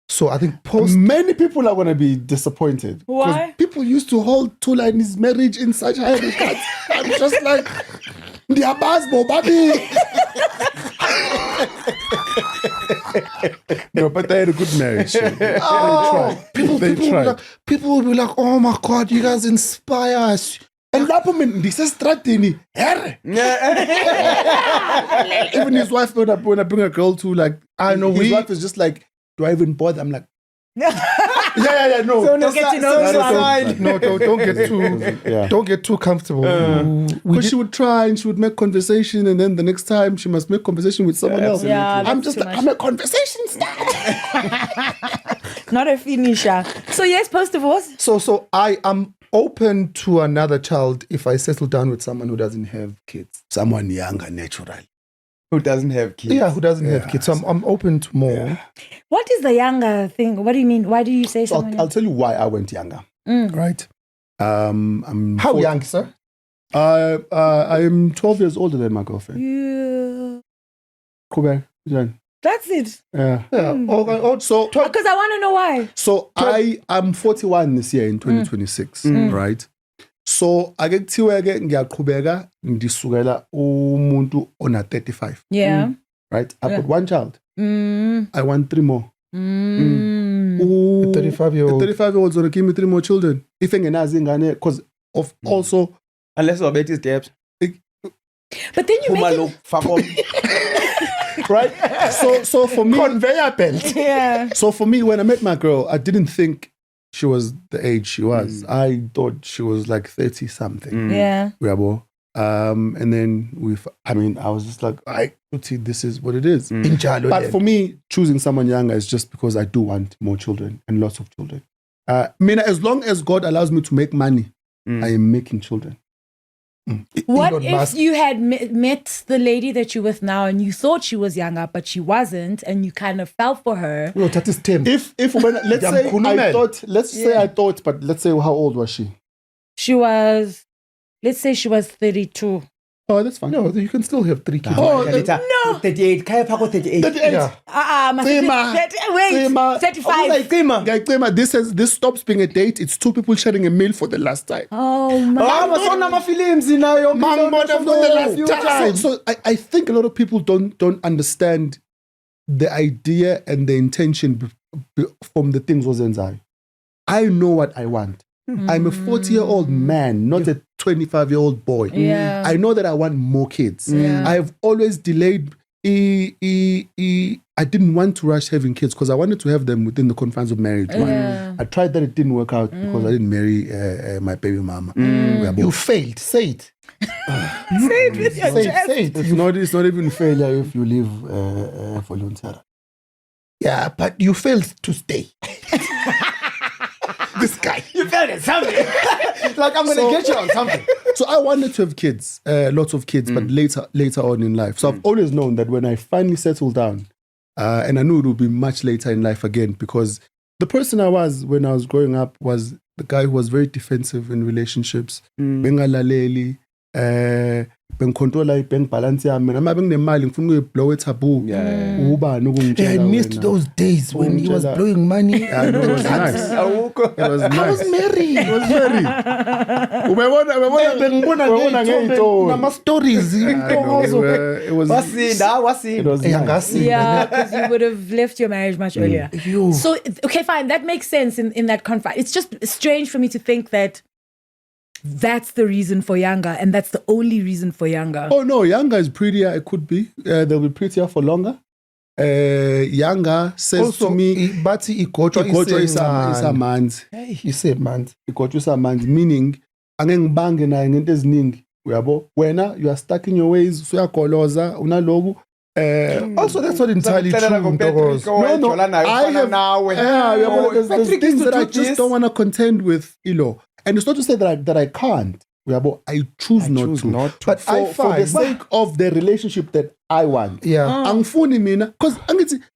So I think post. Many people are going to be disappointed. Why? Because people used to hold Tula and his marriage in such high regard. I'm just like, Ndiabazbo, baby. No, but they had a good marriage. People will be like, oh my God, you guys inspire us. And this is strategy. Even his wife, when I bring a girl to, like, I know his wife is just like, do I even bother? I'm like, No. Don't get to know side. No, don't get too Yeah. don't get too comfortable. Because she would try and she would make conversation, and then the next time she must make conversation with someone else. Yeah, I'm that's just too like, much. I'm a conversation starter. Not a finisher. So yes, post-divorce. So I am open to another child if I settle down with someone who doesn't have kids. Someone younger, naturally. Who doesn't have kids? Yeah, who doesn't have kids. So I'm open to more. What is the younger thing? What do you mean? Why do you say So someone? I'll tell you why I went younger. Right. I'm How young, sir? I'm 12 years older than my girlfriend. Yeah. Kuber, Jan. That's it. Yeah. Yeah. So Because I want to know why. So I'm 41 this year in 2026, right? So ake kuthiwe ke ngiyaqhubeka ndisukela umuntu ona 35, Yeah. right? I've got one child. I want 3 more. a 35-year-old. The 35-year-old's gonna give me 3 more children. If engenazi ingane, because of also Unless you're Betty's steps. But then you make it, right. So for me, Conveyor belt. yeah. so for me, when I met my girl, I didn't think she was the age she was. I thought she was like 30 something. Yeah. And then I was just like, this is what it is. Injalo But then. for me, choosing someone younger is just because I do want more children and lots of children. As long as God allows me to make money, I am making children. What Elon if Musk. you had met the lady that you're with now and you thought she was younger, but she wasn't, and you kind of fell for her? No, that is 10. If when let's say I thought, but let's say how old was she? Let's say she was 32. Oh, that's fine. No, you can still have 3 kids. No. 38. Kaya pa ko 38. Yeah. Cima. Wait, Cima. 35. This stops being a date. It's 2 people sharing a meal for the last time. Oh my. So I think a lot of people don't understand the idea and the intention from the things Ozenzayo. I know what I want. I'm a 40-year-old man, not a 25-year-old boy. Yeah. I know that I want more kids. Yeah. I've always delayed. I didn't want to rush having kids because I wanted to have them within the confines of marriage. Right? Yeah. I tried that, it didn't work out because I didn't marry my baby mama. We are both. You failed. Say it. Say it with your chest. Say it. It's not even failure if you live voluntarily. Yeah, but you failed to stay. This guy. You felt it, something. Like I'm going to get you on something. So I wanted to have kids, lots of kids, but later on in life. So I've always known that when I finally settled down, and I knew it would be much later in life again, because the person I was when I was growing up was the guy who was very defensive in relationships. Bengalaleli, bengicontrola ibank balance yami. Noma benginemali ngifuna ukuyiblow taboo. Ubani ukungitshela I missed wena. those days when he was blowing money. I know, it was nice. It was nice. I was married. It was very. Ubebona ngey'tori. Nama-stories. It was Wasinda. nice. Yeah, because you would have left your marriage much earlier. So, okay, fine. That makes sense in that confine. It's just strange for me to think that that's the reason for younger, and that's the only reason for younger. Oh no, younger is prettier. It could be. They'll be prettier for longer. Younger says Also, to me, bathi igotshwa isamanzi. isemanzi. Igotshwa isamanzi, meaning angeke ngibange naye ngento eziningi. Uyabo? Wena, you are stuck in your ways. Usuyagoloza, unaloku. Also, that's not entirely true. Ntokozo. There's things that I just don't want to contend with, And it's not to say that I can't. I choose not to. But for the sake of the relationship that I want. Yeah. Angifuni mina, because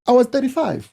I was 35.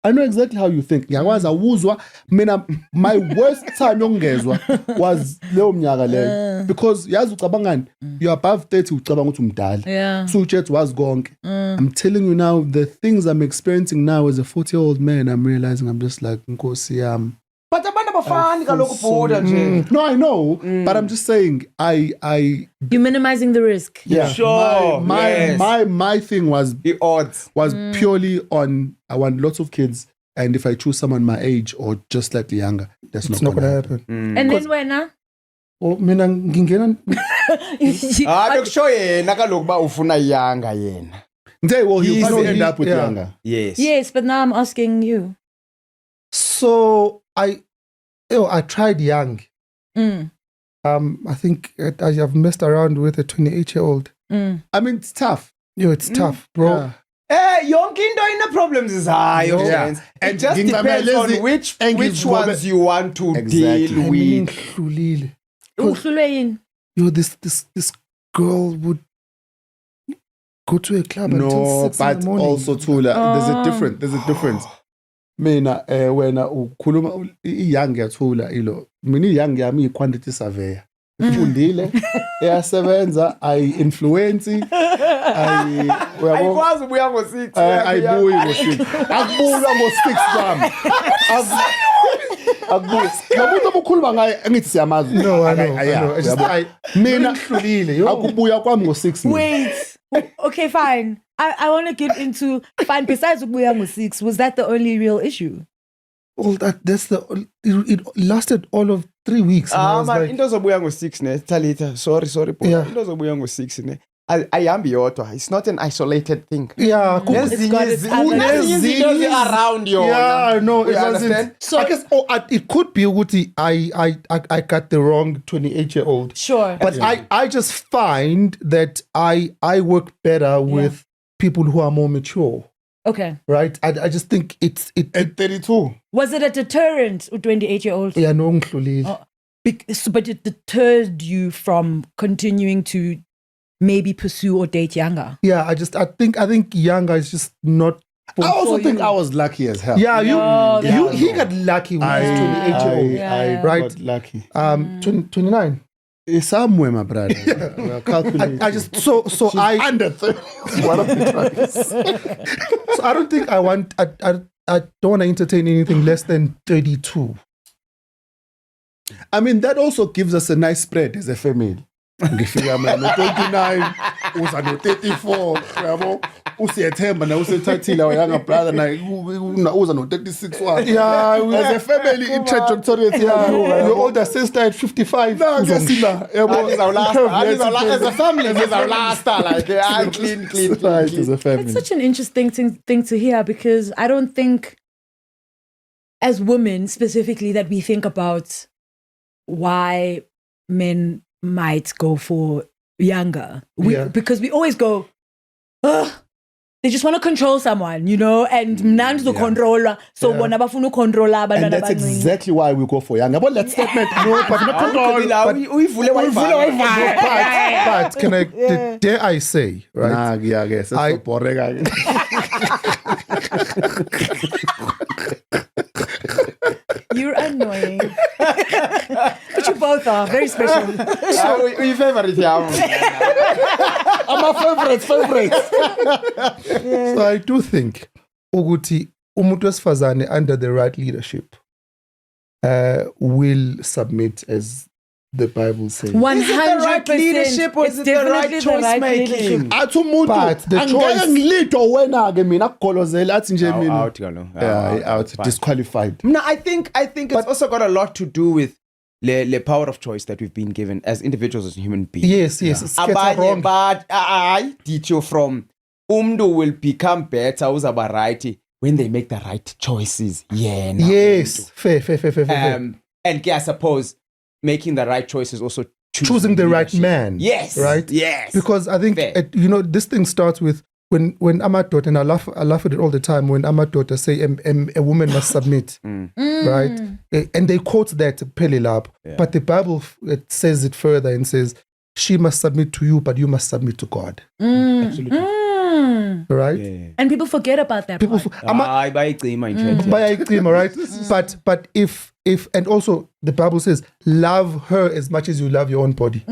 I know exactly how you think. Ngiyakwazi awuzwa mina, my worst time yongezwa was leyo mnyaka leyo, because yazi ucabangani, you're above 30 ucabanga ukuthi umdala. Yeah. So uchethe wazi konke. I'm telling you now, the things I'm experiencing now as a 40-year-old man, I'm realizing I'm just like Nkosi yami. But abantu abafani kaloku bhuda nje. No, I know, but I'm just saying, You're minimizing the risk. yeah. Sure, yes. My thing was The odds. purely on I want lots of kids, and if I choose someone my age or just slightly younger, that's It's not not gonna going to happen. happen. And then when? Oh, mina ngingena. Bekusho yena kaloku ba ufuna yanga yena. Well, he'll He's- probably end up with yeah. younger. Yes. Yes, but now I'm asking you. So I tried young. I think I have messed around with a 28-year-old. I mean, it's tough. It's tough, bro. Yeah. Yonke into ina-problems zayo, Yeah. gents. And It just ngingamele depends on lezi- which engizibone- ones you want to Exactly. deal I with. mean, ngihlulile. Uhlulwe yini? This girl would go to a club until No, 6 in the but morning. also Tula, there's a difference. Mina wena ukhuluma iyang yathula ilo. Mina iyang yami quantity surveyor. Ifundile, eyasebenza, influence, uyabo. Ayikwazi ubuya ngo-6. Ayibuyi ngo-6. Akubuywa ngo-6 kwami. Akubuyi. Nomuntu obukhuluma ngaye ngithi siyamazi. No, I know. It's just, Mina ngihlulile, yo. akubuya kwami ngo-6. Wait. Okay, fine. I want to get into fine. Besides Ubuya 6, was that the only real issue? All that's it lasted all of 3 weeks. And I was Man, like, into zobuya ngo-6 ne, Talita. Sorry, bro. Yeah. Into zobuya ngo-6 ne. Ayihambi yodwa. It's not an isolated thing. yeah, It's got its other- Kunezinye izinto zi-around yona. yeah, no, You it wasn't. understand? So- I guess it could be Uguti. I got the wrong 28-year-old. Sure. But I just find that I work better with people who are more mature, Okay. right? I just think it At 32. Was it a deterrent, 28-year-old? yeah, no ngihlulile. But it deterred you from continuing to maybe pursue or date younger? Yeah, I think younger is just not. I also for think you. I was lucky as hell. Yeah, No, he got lucky when he was 28-year-old. Yeah. I Right. got lucky. 29. Somewhere, my brother. Well, calculate. I just so I under 30. What are we trying to say? so I don't think I don't want to entertain anything less than 32. I mean, that also gives us a nice spread as a family. Ngifika mina no-29 uza no-34 yabo usiyethemba na usethathile wayanga brother na uza no-36 wakhe. Yeah, As a family i-trajectory your older sister at 55. ngiyasila yabo As a family, ngizawulasta like clean. Right, as a family. It's such an interesting thing to hear because I don't think, as women specifically, that we think about why men might go for younger. Because we always go, ugh, they just want to control someone, you know, and mnandi to controller. So bona bafuna ukucontrola abantwana And that's abancane. exactly why we go for young. But that statement, no, but not control. But can I dare I say, right? Nah, yeah, I guess. I- That's so boring. You're annoying. But you both are very special. Your favorite yam. I'm a favorite. So I do think Uguti umuntu wesifazane under the right leadership will submit, as the Bible says. 100%. Is it the right leadership or is It's it the right definitely choice making? leadership. Athi umuntu But the angeke choice- ngilito wena ke mina kugolozela athi nje mina. Out. Yeah, out, disqualified. No, I think it's also got a lot to do with the power of choice that we've been given as individuals, as human beings. Yes, it's get Abanye, wrong. but I teach you from umntu will become better uzaba right when they make the right choices. Yeah. Yes, fair. And I suppose making the right choice is also Choosing the right leadership. man. Yes. Right? Yes. Because I think, Fair. this thing starts with when Amadot, and I laugh at it all the time, when Amadot say a woman must submit, right? And they quote that Pelilab, but the Bible it says it further and says, she must submit to you, but you must submit to God. Absolutely. Right? Yeah. And people forget about that People, part. Bayayicima in church. by right? But if and also the Bible says, love her as much as you love your own body.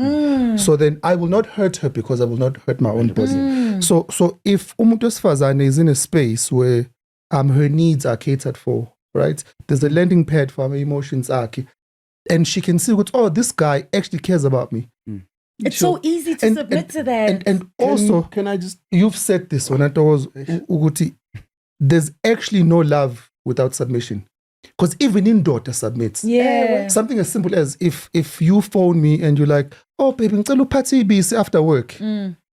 So then I will not hurt her because I will not hurt my own body. So if umuntu wesifazane is in a space where her needs are catered for, right? There's a landing pad for her emotions, and she can see what, oh, this guy actually cares about me. It's so easy to submit to that. And also, Can I just you've said this when I was Uguti, there's actually no love without submission. Because even in daughter submits. Yeah. Something as simple as if you phone me and you're like, oh baby, ngicela uphathe ibisi after work.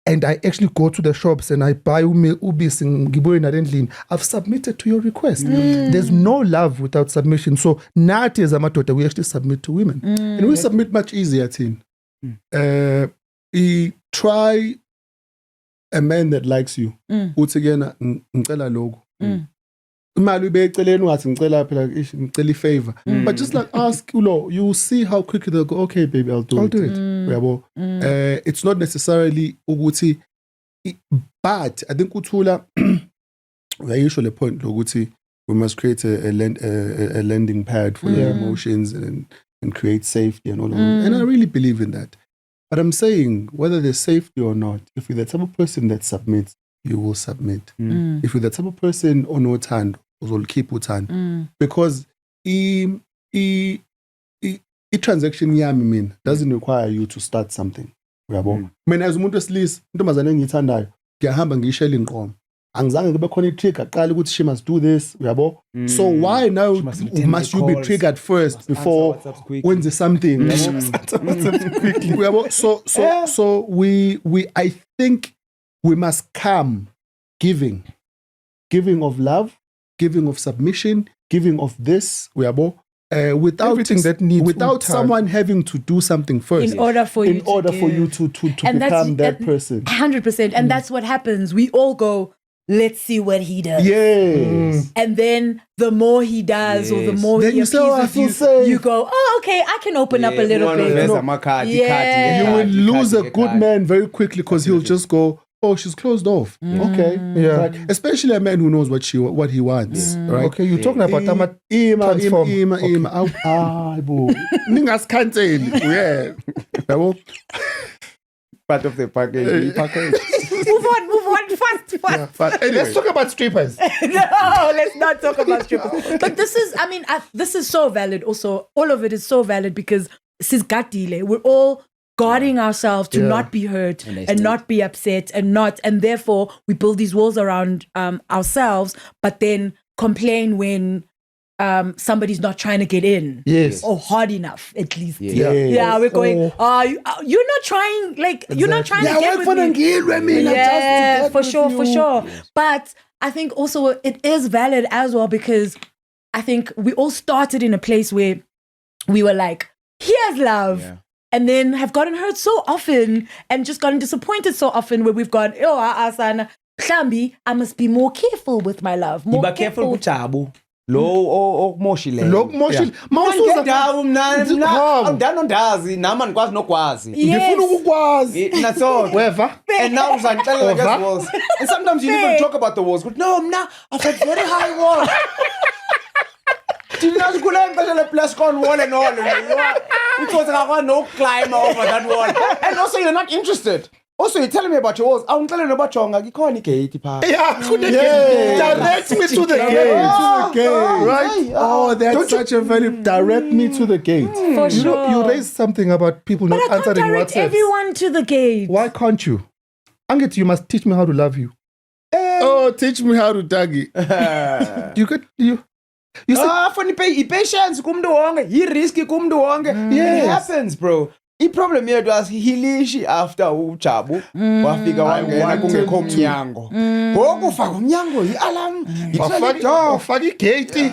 and I actually go to the shops and I buy ubisi ngibuye nalo endlini, I've submitted to your request. There's no love without submission. So nathi as amadoda, we actually submit to women. And we submit much easier, Tin. Try a man that likes you. Uthi kena ngicela lokho. Imali ubeceleni wathi ngicela phela ngicela ifavor. But just like ask Ulo, you will see how quickly they'll go, okay baby, I'll do it. Uyabo. It's not necessarily ukuthi, but I think uthula uyayisho le point lokuthi we must create a landing pad for your emotions and create safety and all of that. And I really believe in that. But I'm saying, whether there's safety or not, if you're the type of person that submits, you will submit. If you're the type of person onothando, will keep uthando. Because a transaction yami doesn't require you to start something. Uyabo. Mina as umuntu wesilisa, intombazane engiyithandayo, ngiyahamba ngiyishela inqomo. Angizange kube khona i-trigger aqala ukuthi she must do this, uyabo. So why now must you be triggered first before wenze something? Uyabo. So we I think we must come giving of love, giving of submission, giving of this, uyabo. Without everything that needs without someone having to do something first in order for you to become that person. 100%. And that's what happens. We all go, let's see what he does. Yes. And then the more he does, or the more then he appeases you go, oh, okay, I can open up a little bit. You will lose a good man very quickly because he'll just go, oh, she's closed off. Okay. Yeah. Right. Especially a man who knows what he wants. Right. Okay, you're talking about Ima. Ningas cancel. Yeah. Part of the package. Move on, fast. Yeah, but anyway. Let's talk about strippers. No, let's not talk about strippers. But this is, this is so valid also. All of it is so valid because we're all guarding ourselves to not be hurt and not be upset and therefore we build these walls around ourselves, but then complain when somebody's not trying to get in. Yes. Or hard enough, at least. Yeah, we're going, you're not trying, you're not trying to get with me. Yeah, for sure. But I think also it is valid as well because I think we all started in a place where we were like, here's love. Yeah. And then have gotten hurt so often and just gotten disappointed so often where we've gone, Asana, Hlambi, I must be more careful with my love. More careful with Chabu. Lo moshile. Mawusuza awudana ondazi nama ngikwazi nokwazi. Ngifuna ukukwazi. Natso. Wherever. And now uzanixelela against walls. And sometimes you even talk about the walls. But no, I've had very high walls. Did not go and a plus con wall and all. Because I want no climb over that wall. And also you're not interested. Also, you're telling me about your walls. I'm telling you about Chonga. You can't get it. Direct me to the gate. Right? Oh, that's such a very direct me to the gate. For sure. You raised something about people not answering WhatsApp. But I can't direct everyone to the gate. Why can't you? Angit, you must teach me how to love you. Oh, teach me how to taggy. You said, funny patience kumntu wonke, he risky kumntu wonke. It happens, bro. The problem here was hilishi after uchabu wafika wangena kungekho umnyango. Ngoku ufaka umnyango i-alarm. Ufaka igate.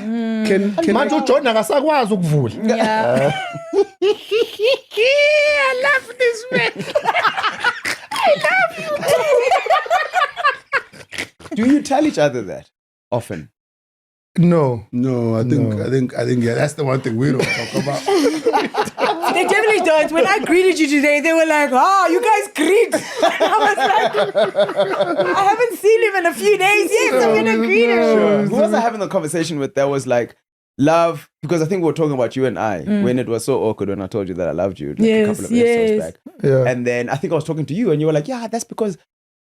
Manje uJohn akasakwazi ukuvula. Yeah. I love this man. I love you. Do you tell each other that often? No, I think yeah, that's the one thing we don't talk about. They definitely don't. When I greeted you today, they were like, "Oh, you guys greet." I was like, "I haven't seen him in a few days. Yes, I'm gonna greet him." Sure. Who was I having a conversation with that was like, love, because I think we were talking about you and I when it was so awkward when I told you that I loved you a couple of episodes back. Yeah. And then I think I was talking to you and you were like, yeah, that's because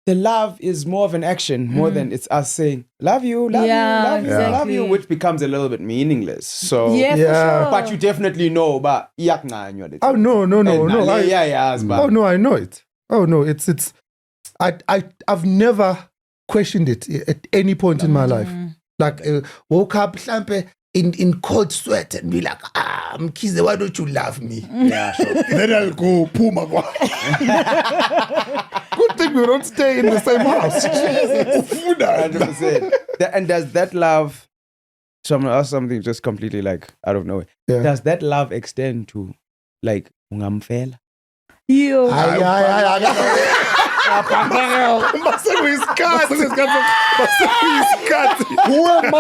the love is more of an action more than it's us saying, love you, love you, which becomes a little bit meaningless. So, for sure. But you definitely know, but oh, no. Oh, no, I know it. Oh, no, it's, I've never questioned it at any point in my life. Like, woke up, in cold sweat and be like, Mkhize, why don't you love me? Yeah, sure. Then I'll go, Puma. Good think we don't stay in the same house? 100%. And does that love, so I'm gonna ask something just completely like out of nowhere. Yeah. Does that love extend to like ungamfela? You. Who am I?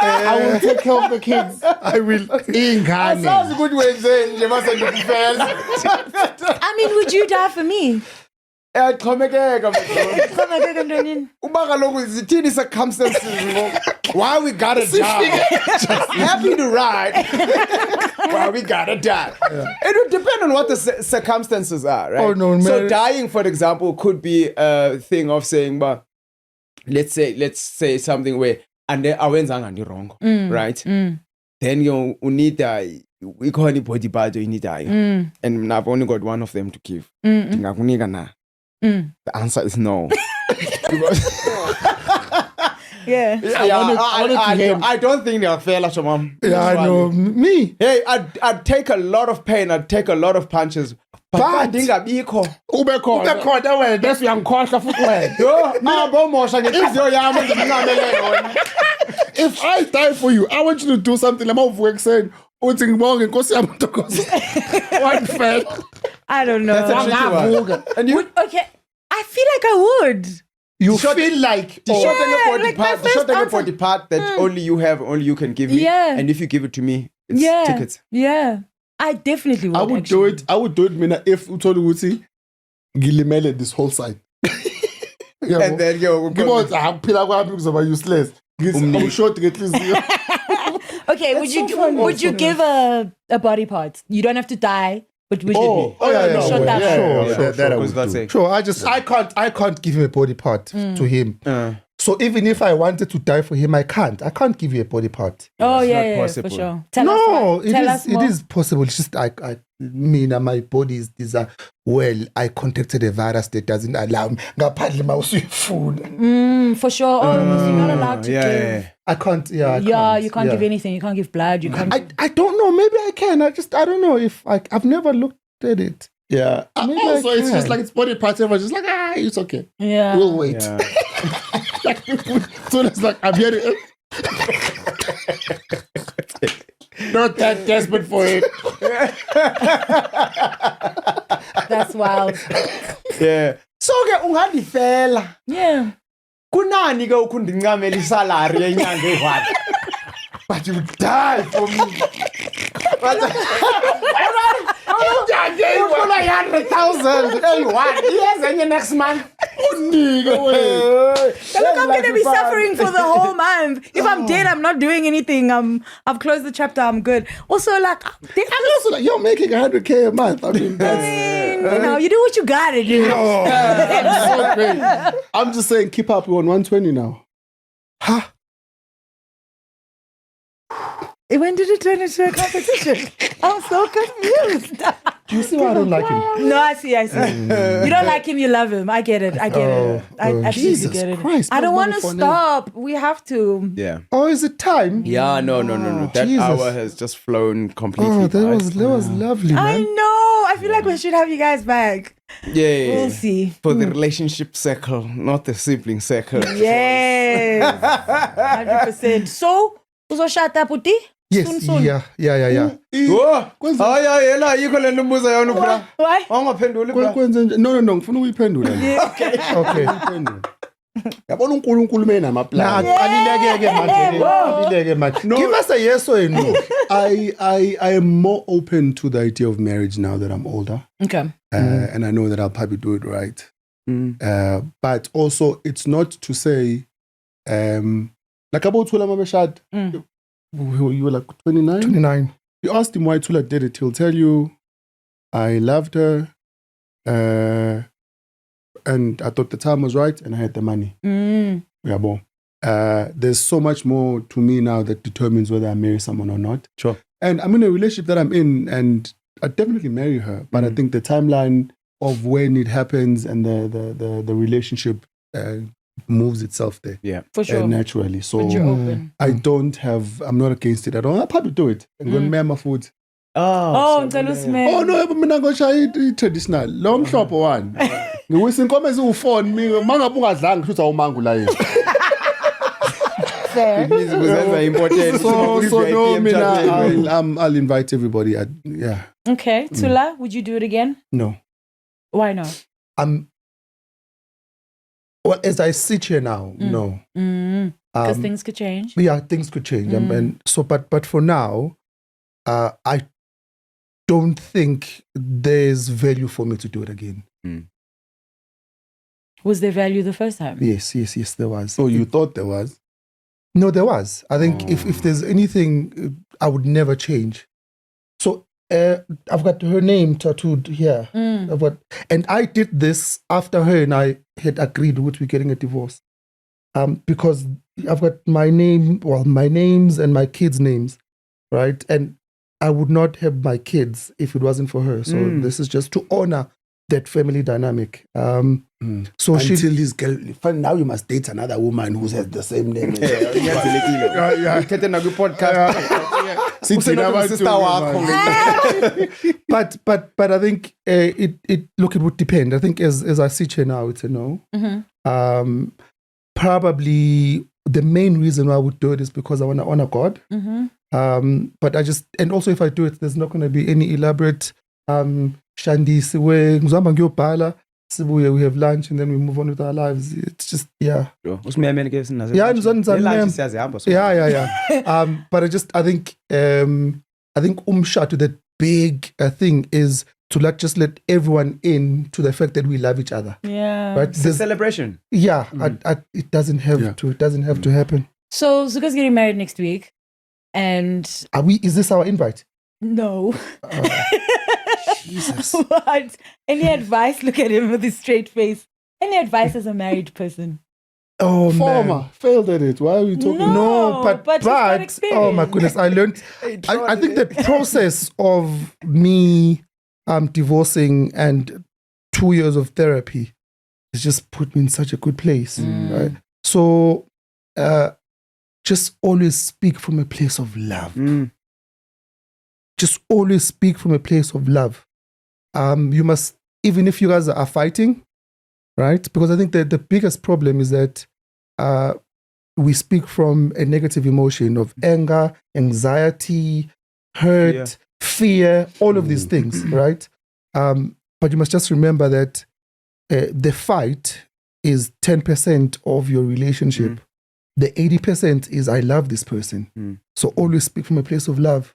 I will take care of the kids. I will. I mean, would you die for me? Xhomekeka uba kaloku zithini circumstances why we gotta die just happy to ride why we gotta die. It would depend on what the circumstances are, right? Oh, no, so man. dying, for example, could be a thing of saying, but let's say something where and awenzanga ndi wrong, right? Then you need ikhona body part you need and I've only got one of them to give. Ndingakunika na. The answer is no. Yeah. I don't think they'll fail us, mom. Yeah, I know. Me. Hey, I'd take a lot of pain. I'd take a lot of punches. But ndingabikho. Ubekhona wena bese uyangikhohlwa futhi wena. Bomosha ngenhliziyo yami ngimncamele yona. If I die for you, I want you to do something. Lama uvuke ekseni uthi ngibonge inkosi yami Ntokozo. One fan. I don't know. That's a tricky one. And you Okay. I feel like I would. You feel like the short and Yeah, body like my part, the first short and answer. body part that only you have, only you can give me. Yeah. And if you give it to me, it's Yeah. tickets. Yeah. I definitely would. I would do it. I would do it mina if uthole ukuthi ngilimele this whole side. And then yo, Ngibona akuphila kwami kuzoba useless. I'm short ngenhliziyo. Okay, That's would you so funny. would you give a body part? You don't have to die, but would you? yeah, Shut that sure, that that I because would that's do. it. Sure, I can't give him a body part to him. So even if I wanted to die for him, I can't give you a body part. Oh It's yeah, not yeah, possible. for sure. Tell No, us more. it Tell is us more. it is possible. It's just I mean my body is I contracted a virus that doesn't allow me. Ngaphandle mawusuyifuna. For sure. Oh, because you're not allowed to give. Yeah. I can't. Yeah, You can't give anything. You can't give blood. You can't. I don't know. Maybe I can. I don't know if I've never looked at it. Yeah. Maybe Also, it's just can. like it's body parts. Everyone's just like, it's okay. Yeah. We'll wait. Yeah. So it's like, I'm here. Not that desperate for it. That's wild. Yeah. So ke ungandifela. Yeah. Kunani ke ukundincamela isalary yenyanga eyi-1? But you die for me. Ufuna 100,000 eyi-1 iyenzenye next month. Look, I'm gonna be suffering for the whole month. If I'm dead, I'm not doing anything. I've closed the chapter. I'm good. Also, like, I'm also like, you're making 100K a month. I mean, that's you do what you gotta do. so great. I'm just saying, keep up. We're on 120 now. Huh? When did it turn into a competition? I'm so confused. Do you see why I don't like him? No, I see. You don't like him, you love him. I get it. I absolutely Jesus get it. Christ, I don't want that's to funny. stop. We have to. Yeah. Oh, is it time? Yeah, no. That Jesus. hour has just flown completely. Oh, that by. was lovely, I man. know. I feel like we should have you guys back. Yeah. We'll see. For the relationship circle, not the sibling circle. Yes. 100%. So, uzoshada puti? Yes, Soon. yeah. Oh, hayi yela ayikho le nto umbuza yona bra. Why? Awungaphenduli bra. Kwenze nje. No, ngifuna uyiphendula. Okay. Yabona uNkulunkulu menamaplans. Alileke manje. Give us a yes or a no. I am more open to the idea of marriage now that I'm older. Okay. And I know that I'll probably do it right. But also, it's not to say, like about Tula Mameshad, you were like 29? 29. You asked him why Tula did it. He'll tell you, I loved her, and I thought the time was right, and I had the money. Yeah, bon. There's so much more to me now that determines whether I marry someone or not. Sure. And I'm in a relationship that I'm in, and I definitely marry her. But I think the timeline of when it happens and the relationship moves itself there. Yeah. For sure. Naturally. So But you're open. I'm not against it at all. I'll probably do it. I'm going to marry my food. Oh, ngicela usimeme. Oh no, mina ngoshaya i-traditional. Lo mhlophe one. Ngiwisa inkomo eziwu4 mina mangabe ungadlanga kusho ukuthi awumangu la yena. Fair. Kuzenza important. So no, mina Emtshadweni. I'll invite everybody. Yeah. Okay, Tula, would you do it again? No. Why not? Well, as I sit here now, no. Because things could change. Yeah, things could change. And so, but for now, I don't think there's value for me to do it again. Was there value the first time? Yes, there was. Oh, you thought there was? No, there was. I think if there's anything, I would never change. So I've got her name tattooed here. And I did this after her and I had agreed with we getting a divorce. Because I've got my names and my kids' names, right? And I would not have my kids if it wasn't for her. So this is just to honor that family dynamic. So until this girl, now you must date another woman who has the same name. But I think it would depend. I think as I sit here now, it's a no. Probably the main reason why I would do it is because I want to honor God. But and also if I do it, there's not going to be any elaborate Shandisi we we have lunch and then we move on with our lives. It's just yeah. But I think umshado, that big thing is to let everyone in to the fact that we love each other. Yeah. Right? It's a celebration. Yeah. It doesn't have to. It doesn't have to happen. So Zuka's getting married next week, and is this our invite? No. Jesus. What? Any advice? Look at him with his straight face. Any advice as a married person? Oh, Former man. failed at it. Why are we talking? No, but he's got experience. Oh my goodness, I learned. I think the process of me divorcing and 2 years of therapy has just put me in such a good place. Right? So just always speak from a place of love. Just always speak from a place of love. You must, even if you guys are fighting, right? Because I think that the biggest problem is that we speak from a negative emotion of anger, anxiety, hurt, fear, all of these things, right? But you must just remember that the fight is 10% of your relationship. The 80% is I love this person. So always speak from a place of love.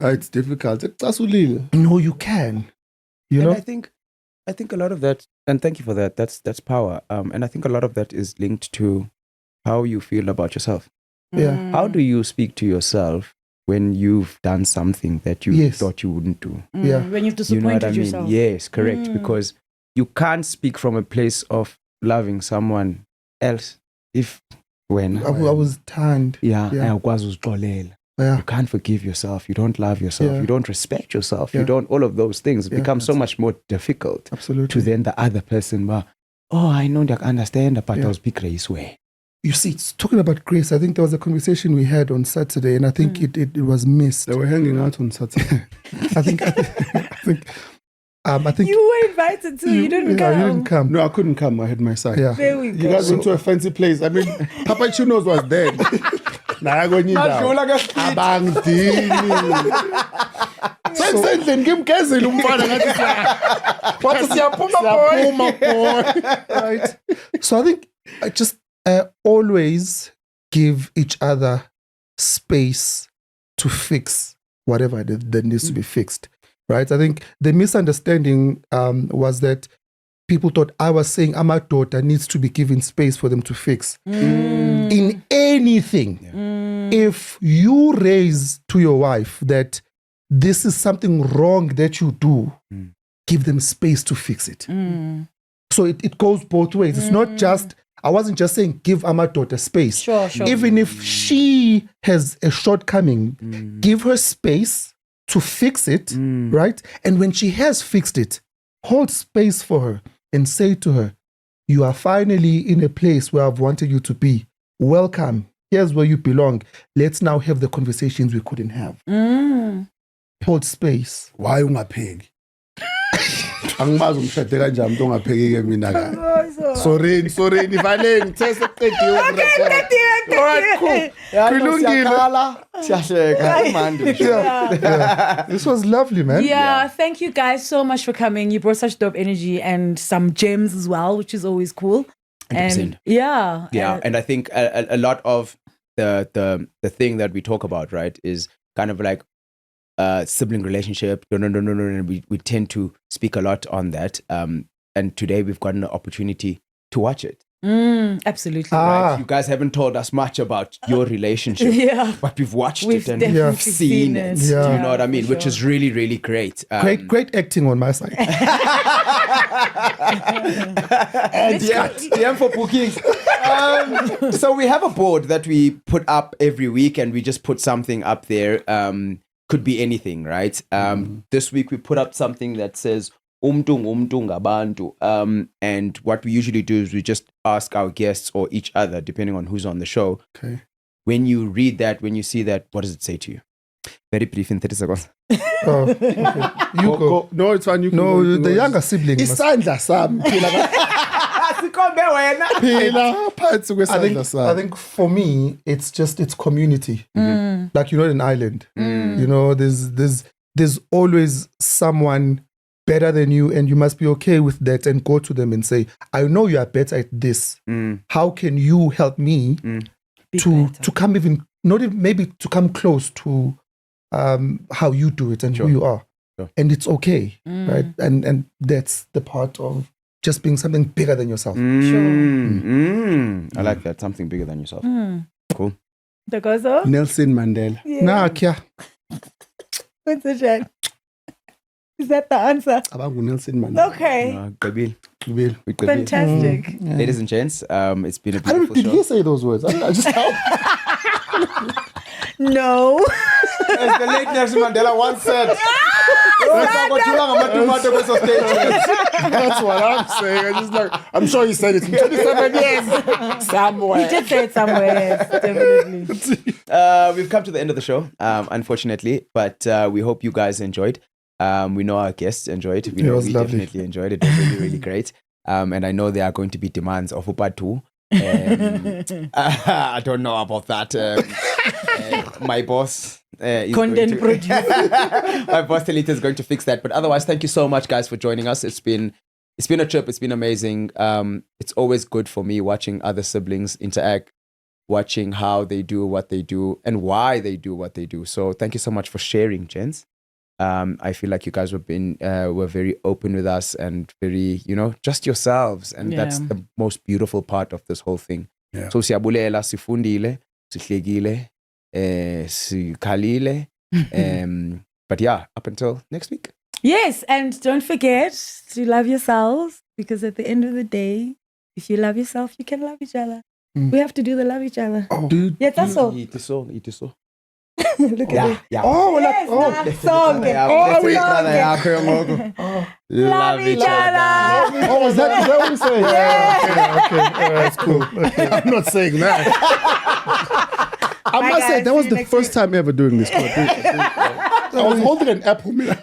It's difficult. No, you can. You know? I think a lot of that, and thank you for that. That's power. And I think a lot of that is linked to how you feel about yourself. Yeah. How do you speak to yourself when you've done something that you thought you wouldn't do? Yeah. When you've disappointed You know what I mean? yourself. Yes, correct. Because you can't speak from a place of loving someone else when I was tanned. you can't forgive yourself, you don't love yourself, you don't respect yourself, you don't, all of those things. It becomes so much more difficult to then the other person, I know that I understand, but I was big grace way. You see, it's talking about grace. I think there was a conversation we had on Saturday, and I think it was missed. They were hanging out on Saturday. I think You were invited too. You didn't come. You didn't come. No, I couldn't come. I had my side. Yeah. There we go. You guys went to a fancy place. I mean, Papa Chinos was dead. Right. So I think I just always give each other space to fix whatever that needs to be fixed. Right. I think the misunderstanding was that people thought I was saying my daughter needs to be given space for them to fix. In anything, if you raise to your wife that this is something wrong that you do, give them space to fix it. So it goes both ways. It's not just, I wasn't just saying give my daughter space. Sure. Even if she has a shortcoming, give her space to fix it, right? And when she has fixed it, hold space for her and say to her, you are finally in a place where I've wanted you to be. Welcome. Here's where you belong. Let's now have the conversations we couldn't have. hold space. Why ungapheki? Angimazi umshade kanjani umuntu ongapheki ke mina ka. Sorry, nivaleni test eqediwe. Alright, cool. Kulungile. Siyahleka manje. This was lovely, man. Yeah, thank you guys so much for coming. You brought such dope energy and some gems as well, which is always cool. 100%. And yeah. And I think a lot of the thing that we talk about, right, is kind of like sibling relationship. No. We tend to speak a lot on that. And today we've gotten an opportunity to watch it. Absolutely. Right? You guys haven't told us much about your relationship, but we've watched it and definitely we've seen it. Yeah. Do you know what I mean? for Which sure. is really, really great. Great acting on my side. And DM for bookings. So we have a board that we put up every week, and we just put something up there. Could be anything, right? This week we put up something that says umtung ngabantu. And what we usually do is we just ask our guests or each other, depending on who's on the show. Okay. When you read that, when you see that, what does it say to you? Very brief in 30 seconds. Oh, okay. You go. No, it's fine. You can No, go. the younger sibling. must- Isandla sami. Phila phansi kwesandla I sami. think for me, it's community. Like you're not an island. You know, there's always someone better than you, and you must be okay with that and go to them and say, I know you are better at this. How can you help me to come even not even, maybe to come close to how you do it and who you are. Sure. And it's okay, right? And that's the part of just being something bigger than yourself. I like that. Something bigger than yourself. Cool. Dogozo? Nelson Mandela. Nah, Kia. What's the chat? Is that the answer? Abangu Nelson Mandela. Okay. Gabil. Gabil. With Gabil. Fantastic. Ladies and gents, it's been a I don't beautiful did show. he say those words? I just No. As the late Nelson Mandela once said, That's what I'm saying. I just like I'm sure he said it in 27 years somewhere. You did say it somewhere, yes, definitely. we've come to the end of the show, unfortunately, but we hope you guys enjoyed. We know our guests enjoyed. We It know was we lovely. definitely enjoyed it. It was really, really great. And I know there are going to be demands of part 2. I don't know about that. My boss is Content going to, producer. my boss Talita is going to fix that. But otherwise, thank you so much, guys, for joining us. It's been a trip. It's been amazing. It's always good for me watching other siblings interact, watching how they do what they do and why they do what they do. So thank you so much for sharing, gents. I feel like you guys were very open with us and very, just yourselves. And that's the most beautiful part of this whole thing. Yeah. So siyabulela, sifundile, sihlekile, sikhalile. But yeah, up until next week. Yes, and don't forget to love yourselves, because at the end of the day, if you love yourself, you can love each other. We have to do the love each other. Oh, Dude. Yeah, that's all. It is so. Look at it. Yeah. Oh, Yes, that song. Love each other. Oh, is that what you saying? Okay, that's cool. Okay. I'm not saying that. I Bye, must say guys. that See was you the next first time ever doing this. I was holding an apple, man.